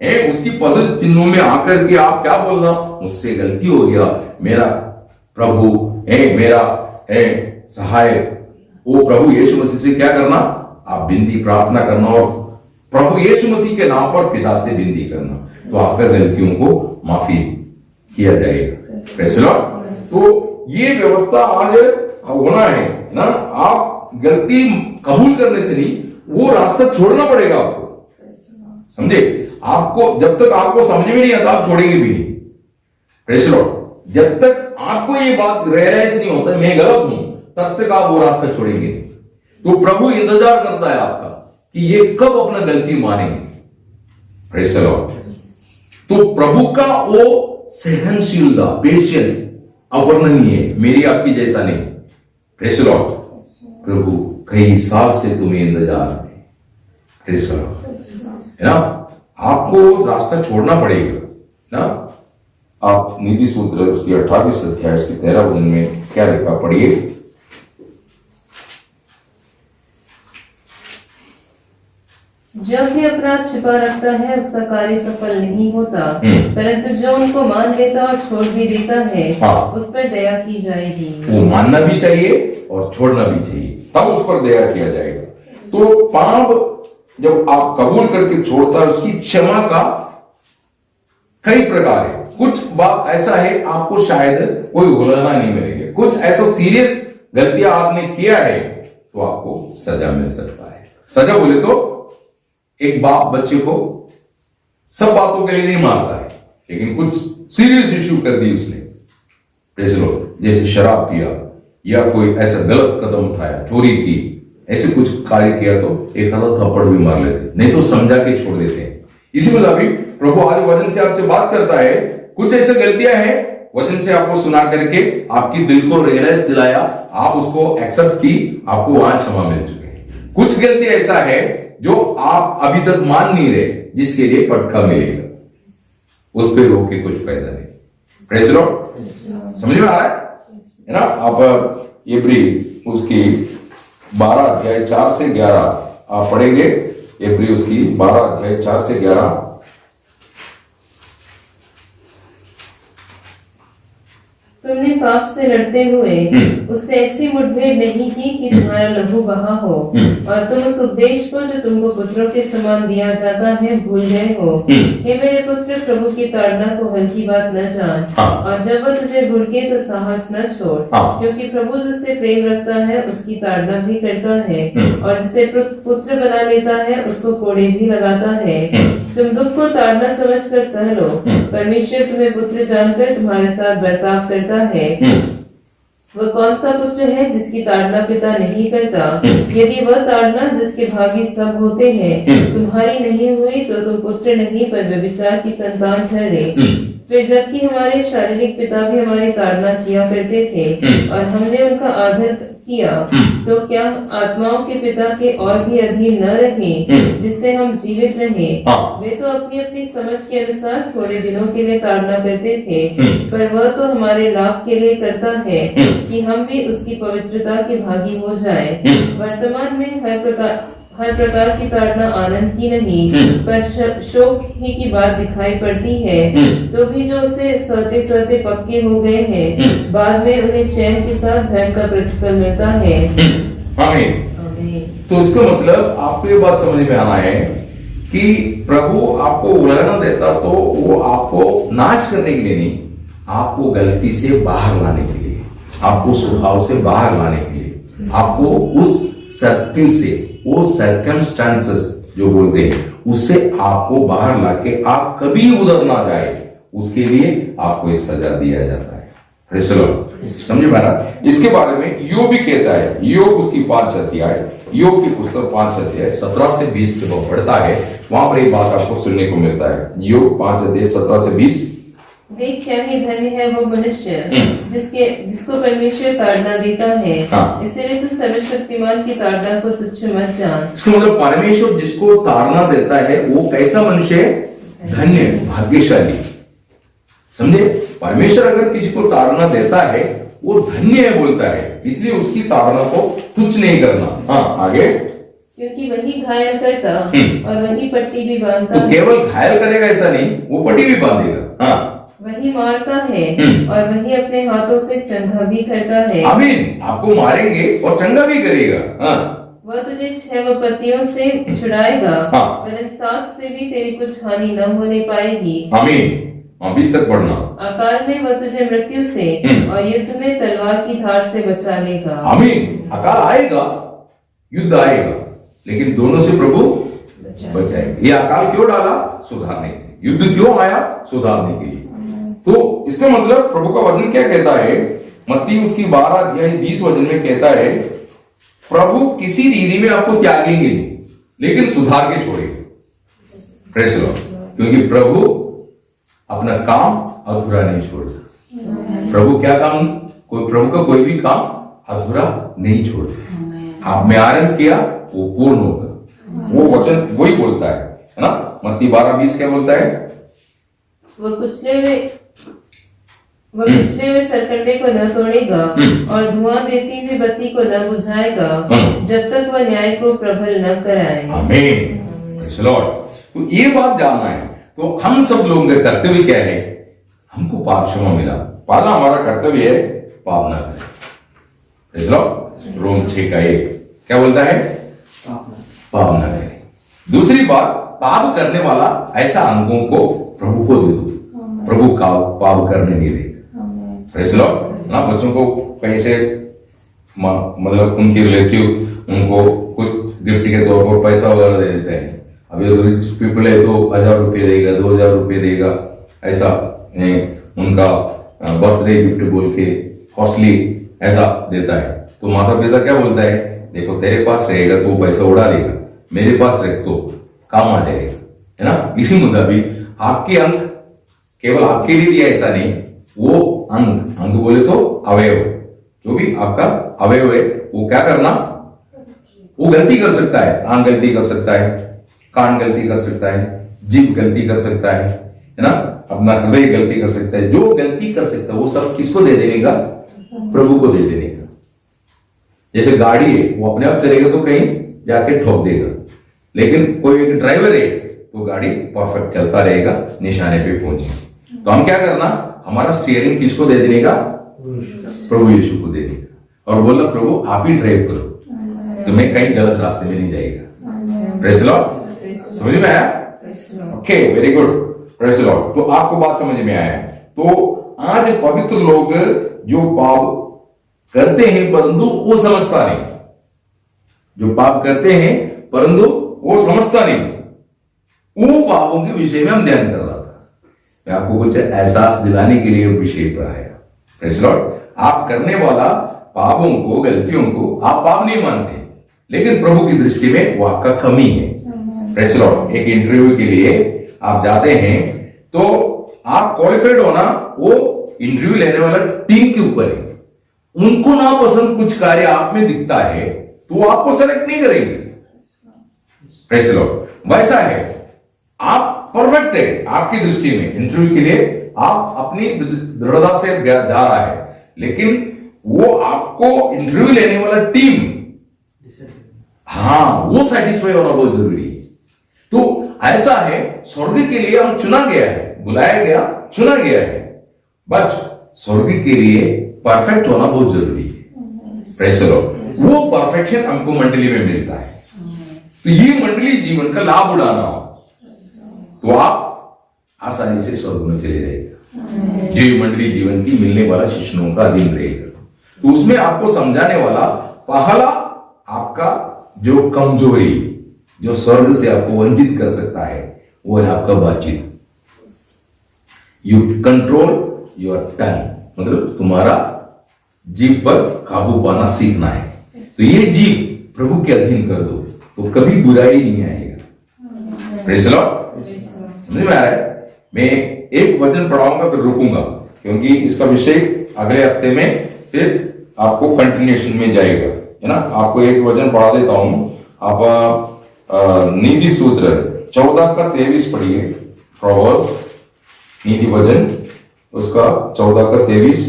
है, उसकी पद चिन्हों में आकर के आप क्या बोलना, मुझसे गलती हो गया, मेरा प्रभु है, मेरा है सहायक, वो प्रभु यीशु मसीह से क्या करना, आप विनती प्रार्थना करना और प्रभु यीशु मसीह के नाम पर पिता से विनती करना, तो आपका गलतियों को माफी किया जाएगा। Praise Lord. तो ये व्यवस्था आज होना है ना। आप गलती कबूल करने से नहीं, वो रास्ता छोड़ना पड़ेगा आपको, समझे? आपको जब तक आपको समझ में नहीं आता आप छोड़ेंगे भी नहीं। Praise Lord. जब तक आपको ये बात रियलाइज नहीं होता मैं गलत हूं, तब तक आप वो रास्ता छोड़ेंगे। तो प्रभु इंतजार करता है आपका कि ये कब अपना गलती मानेंगे। Praise Lord. तो प्रभु का वो सहनशीलता, पेशेंस अवर्णनीय है, मेरी आपकी जैसा नहीं। Praise Lord. प्रभु कई साल से तुम्हें इंतजार है। प्रेज़ लॉर्ड, है ना। आपको रास्ता छोड़ना पड़ेगा ना। आप नीति सूत्र उसकी 28 अध्याय उसके 13 वचन में क्या लिखा, पढ़िए।
जो भी अपराध छिपा रखता है उसका कार्य सफल नहीं होता, परंतु जो उनको मान लेता और छोड़ भी देता है, उस पर दया की जाएगी।
वो मानना भी चाहिए और छोड़ना भी चाहिए, तब उस पर दया किया जाएगा। तो पाप जब आप कबूल करके छोड़ता है, उसकी क्षमा का कई प्रकार है। कुछ बात ऐसा है आपको शायद कोई उलझना नहीं मिलेगी, कुछ ऐसा सीरियस गलतियां आपने किया है तो आपको सजा मिल सकता है। सजा बोले तो एक बाप बच्चे को सब बातों के लिए नहीं मारता है, लेकिन कुछ सीरियस इश्यू कर दी उसने, प्रेज़ लॉर्ड, जैसे शराब पिया या कोई ऐसा गलत कदम उठाया, चोरी की, ऐसे कुछ कार्य किया तो एक आधा थप्पड़ भी मार लेते, नहीं तो समझा के छोड़ देते हैं। इसी मुताबिक प्रभु आज वचन से आपसे बात करता है। कुछ ऐसी गलतियां हैं वचन से आपको सुना करके आपकी दिल को रियलाइज दिलाया, आप उसको एक्सेप्ट की, आपको वहां क्षमा मिल चुके हैं। कुछ गलती ऐसा है जो आप अभी तक मान नहीं रहे, जिसके लिए पटका मिलेगा, उस पर रोक के कुछ फायदा नहीं। प्रेज़ लॉर्ड, समझ में आ रहा है ना? आप इब्री उसकी 12 अध्याय 4 से 11 आप पढ़ेंगे। इब्री उसकी 12 अध्याय 4 से 11।
तुमने पाप से लड़ते हुए उससे ऐसी मुठभेड़ नहीं की कि तुम्हारा लहू बहा हो, और तुम उस उपदेश को जो तुमको पुत्रों के समान दिया जाता है भूल गए हो। हे मेरे पुत्र, प्रभु की ताड़ना को हल्की बात न जान, और जब वह तुझे भुड़के तो साहस न छोड़, क्योंकि प्रभु जिससे प्रेम रखता है उसकी ताड़ना भी करता है, और जिसे पुत्र बना लेता है उसको कोड़े भी लगाता है। तुम दुख को ताड़ना समझकर सह लो, परमेश्वर तुम्हें पुत्र जानकर तुम्हारे साथ बर्ताव करता है। वह कौन सा पुत्र है जिसकी ताड़ना पिता नहीं करता? यदि वह ताड़ना जिसके भागी सब होते हैं तुम्हारी नहीं हुई तो तुम पुत्र नहीं पर व्यभिचार की संतान ठहरे। फिर जबकि हमारे शारीरिक पिता भी हमारी ताड़ना किया करते थे और हमने उनका आदर किया, तो क्या आत्माओं के पिता के और भी अधीन न रहे जिससे हम जीवित रहे? वे तो अपनी अपनी समझ के अनुसार थोड़े दिनों के लिए ताड़ना करते थे, पर वह तो हमारे लाभ के लिए करता है कि हम भी उसकी पवित्रता के भागी हो जाएं। वर्तमान में हर प्रकार की ताड़ना आनंद की नहीं पर शोक ही की बात दिखाई पड़ती है, तो भी जो उसे सहते सहते पक्के हो गए हैं बाद में उन्हें चैन के साथ धर्म का प्रतिफल मिलता है।
आमीन। तो इसका मतलब आपको ये बात समझ में आना है कि प्रभु आपको उलझन देता तो वो आपको नाश करने के लिए नहीं, आपको गलती से बाहर लाने के लिए, आपको स्वभाव से बाहर लाने के लिए, आपको उस सर्किल से, वो सर्कमस्टांसेस जो बोलते हैं उससे आपको बाहर लाके आप कभी उधर ना जाए, उसके लिए आपको ये सजा दिया जाता है। समझे मेरा? इसके बारे में योग भी कहता है, योग उसकी 5 अध्याय, योग की पुस्तक 5 अध्याय 17 से 20 जब पढ़ता है वहां पर एक बात आपको सुनने को मिलता है। योग 5 अध्याय 17 से 20।
देख क्या ही धन्य है वो मनुष्य जिसको परमेश्वर ताड़ना देता है। इसलिए तू सर्वशक्तिमान की ताड़ना को तुच्छ मत जान।
इसका मतलब परमेश्वर जिसको ताड़ना देता है वो कैसा मनुष्य है? धन्य, भाग्यशाली। समझे? परमेश्वर अगर किसी को ताड़ना देता है वो धन्य है बोलता है, इसलिए उसकी ताड़ना को तुच्छ नहीं करना। आगे,
क्योंकि वही घायल करता और वही पट्टी भी बांधता।
तो केवल घायल करेगा ऐसा नहीं, वो पट्टी भी बांधेगा।
वही मारता है और वही अपने हाथों से चंगा भी करता है।
आमीन। आपको मारेंगे और चंगा भी करेगा।
वह तुझे 6 विपत्तियों से छुड़ाएगा, वरन 7 से भी तेरी कुछ हानि न होने पाएगी।
आमीन। 20 तक पढ़ना।
अकाल में वह तुझे मृत्यु से और युद्ध में तलवार की धार से बचा लेगा।
आमीन। अकाल आएगा, युद्ध आएगा, लेकिन दोनों से प्रभु बचाएगा। ये अकाल क्यों डाला? सुधारने के लिए। युद्ध क्यों आया? सुधारने के लिए। तो इसका मतलब प्रभु का वचन क्या कहता है? मत्ती उसकी 12 अध्याय 20 वचन में कहता है प्रभु किसी रीति में आपको त्यागेंगे नहीं, लेकिन सुधार के छोड़ेंगे। Praise the Lord. क्योंकि प्रभु अपना काम अधूरा नहीं छोड़ता। प्रभु क्या काम? प्रभु का कोई भी काम अधूरा नहीं छोड़ता। आप में आरंभ किया वो पूर्ण होगा। वो वचन वही बोलता है ना? मत्ती 12:20 क्या बोलता है?
वह कुचले हुए सरकंडे को न तोड़ेगा और धुआं देती हुई बत्ती को न बुझाएगा जब तक वह न्याय को प्रबल न कराए। आमीन।
Praise the Lord. तो ये बात जानना है। तो हम सब लोगों का कर्तव्य क्या है? हमको पाप क्षमा मिला, पहला हमारा कर्तव्य है पाप ना करें। Praise the Lord. रोम 6:1 क्या बोलता है? पाप ना करें। दूसरी बात, पाप करने वाला ऐसा अंगों को प्रभु को दे दो, प्रभु का पाप करने नहीं देगा। Praise the Lord. ना बच्चों को पैसे, मतलब उनके रिलेटिव उनको कुछ गिफ्ट के तौर पर पैसा वगैरह दे देते हैं। अभी रिच पीपल है तो 1000 रुपये देगा, 2000 रुपये देगा, ऐसा उनका बर्थडे गिफ्ट बोल के कॉस्टली ऐसा देता है। तो माता पिता क्या बोलता है? देखो तेरे पास रहेगा तो वो पैसा उड़ा देगा, मेरे पास रख तो काम आ जाएगा, है ना। इसी मुताबिक आपके अंग केवल आपके लिए भी ऐसा नहीं, वो अंग बोले तो अवयव, जो भी आपका अवयव है वो क्या करना, वो गलती कर सकता है। आंख गलती कर सकता है, कान गलती कर सकता है, जीभ गलती कर सकता है ना, अपना हृदय गलती कर सकता है। जो गलती कर सकता है वो सब किसको दे देने का, प्रभु को दे देने का। जैसे गाड़ी है वो अपने आप चलेगा तो कहीं जाके ठोक देगा, लेकिन कोई एक ड्राइवर है तो गाड़ी परफेक्ट चलता रहेगा, निशाने पे पहुंचे। तो हम क्या करना, हमारा स्टीयरिंग किसको दे देने का, प्रभु यीशु को दे देगा और बोला प्रभु आप ही ड्राइव करो, तुम्हें कहीं गलत रास्ते में नहीं जाएगा। प्रेज़ द लॉर्ड, समझ में आया? Okay, very good, praise the Lord. तो आपको बात समझ में आया। तो आज पवित्र लोग जो पाप करते हैं परंतु वो समझता नहीं, जो पाप करते हैं परंतु वो समझता नहीं, वो पापों के विषय में हम ध्यान कर रहा था। मैं आपको कुछ एहसास दिलाने के लिए विषय पर आया। प्रेज़ द लॉर्ड, आप करने वाला पापों को, गलतियों को आप पाप नहीं मानते, लेकिन प्रभु की दृष्टि में वो आपका कमी है। प्रेज़ द लॉर्ड, एक इंटरव्यू के लिए आप जाते हैं तो आप क्वालिफाइड होना वो इंटरव्यू लेने वाला टीम के ऊपर है। उनको ना पसंद कुछ कार्य आप में दिखता है तो वो आपको सेलेक्ट नहीं करेंगे। प्रेज़ द लॉर्ड, वैसा है, आप परफेक्ट है आपकी दृष्टि में, इंटरव्यू के लिए आप अपनी दृढ़ता से जा रहा है, लेकिन वो आपको इंटरव्यू लेने वाला टीम, हाँ, वो सेटिस्फाई होना बहुत जरूरी है। तो ऐसा है, स्वर्ग के लिए हम चुना गया है, बुलाया गया, चुना गया है, बट स्वर्ग के लिए परफेक्ट होना बहुत जरूरी है। प्रेज़ द लॉर्ड, वो परफेक्शन हमको मंडली में मिलता है। तो ये मंडली जीवन का लाभ उड़ाना हो तो आप आसानी से स्वर्ग में चले जाएगा। जो मंडली जीवन की मिलने वाला शिष्यों का अधीन रहेगा, तो उसमें आपको समझाने वाला पहला आपका जो कमजोरी, जो स्वर्ग से आपको वंचित कर सकता है, वो है आपका बातचीत। यू कंट्रोल योर टंग, मतलब तुम्हारा जीभ पर काबू पाना सीखना है। तो ये जीभ प्रभु के अधीन कर दो तो कभी बुराई नहीं आएगा। प्रेज़ द लॉर्ड, समझ में आ रहा है? मैं एक वचन पढ़ाऊंगा फिर रुकूंगा, क्योंकि इसका विषय अगले हफ्ते में फिर आपको कंटिन्यूएशन में जाएगा, है ना। आपको एक वचन पढ़ा देता हूं, आप नीति सूत्र 14 का 23 पढ़िए। प्रोवर्ब्स, नीति वचन उसका 14 का 23।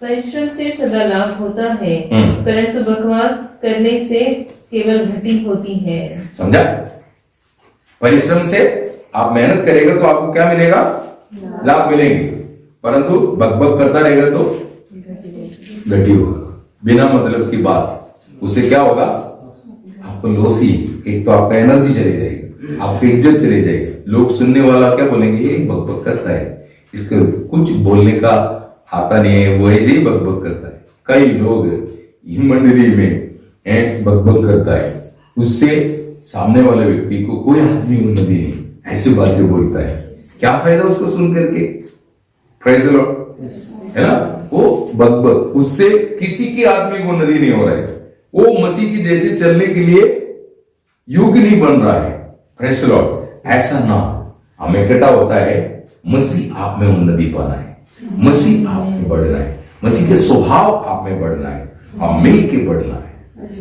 परिश्रम से सदा लाभ होता है, परंतु बकवास करने से केवल घटी होती है।
समझा? परिश्रम से आप मेहनत करेगा तो आपको क्या मिलेगा, लाभ मिलेंगे, परंतु बकबक करता रहेगा तो घटी होगा। बिना मतलब की बात, उससे क्या होगा, आपको लॉस ही। एक तो आपका एनर्जी चली जाएगी, आपकी इज्जत चली जाएगी, लोग सुनने वाला क्या बोलेंगे, ये बकबक करता है, इसका कुछ बोलने का आता नहीं है, वो ऐसे ही बकबक करता है। कई लोग मंडली में बकबक करता है, उससे सामने वाले व्यक्ति को कोई आदमी उन्नति नहीं, ऐसी बातें बोलता है, क्या फायदा उसको सुन करके। प्रेज़ द लॉर्ड, है ना। वो बकबक, उससे किसी की आत्मिक उन्नति नहीं हो रहा है, वो मसीह की जैसे चलने के लिए योग्य नहीं बन रहा है। प्रेज़ द लॉर्ड, ऐसा ना, हमें इकट्ठा होता है, मसीह आप में उन्नति पाना है, मसीह आप में बढ़ना है, मसीह के स्वभाव आप में बढ़ना है, आप मिल के बढ़ना है।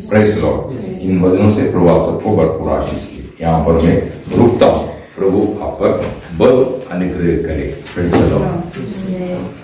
प्रेज़ द लॉर्ड, इन वचनों से प्रभु आप सबको भरपूर आशीष दे। यहाँ पर मैं रुकता हूँ, प्रभु आप पर बल अनुग्रह करे। Praise the Lord.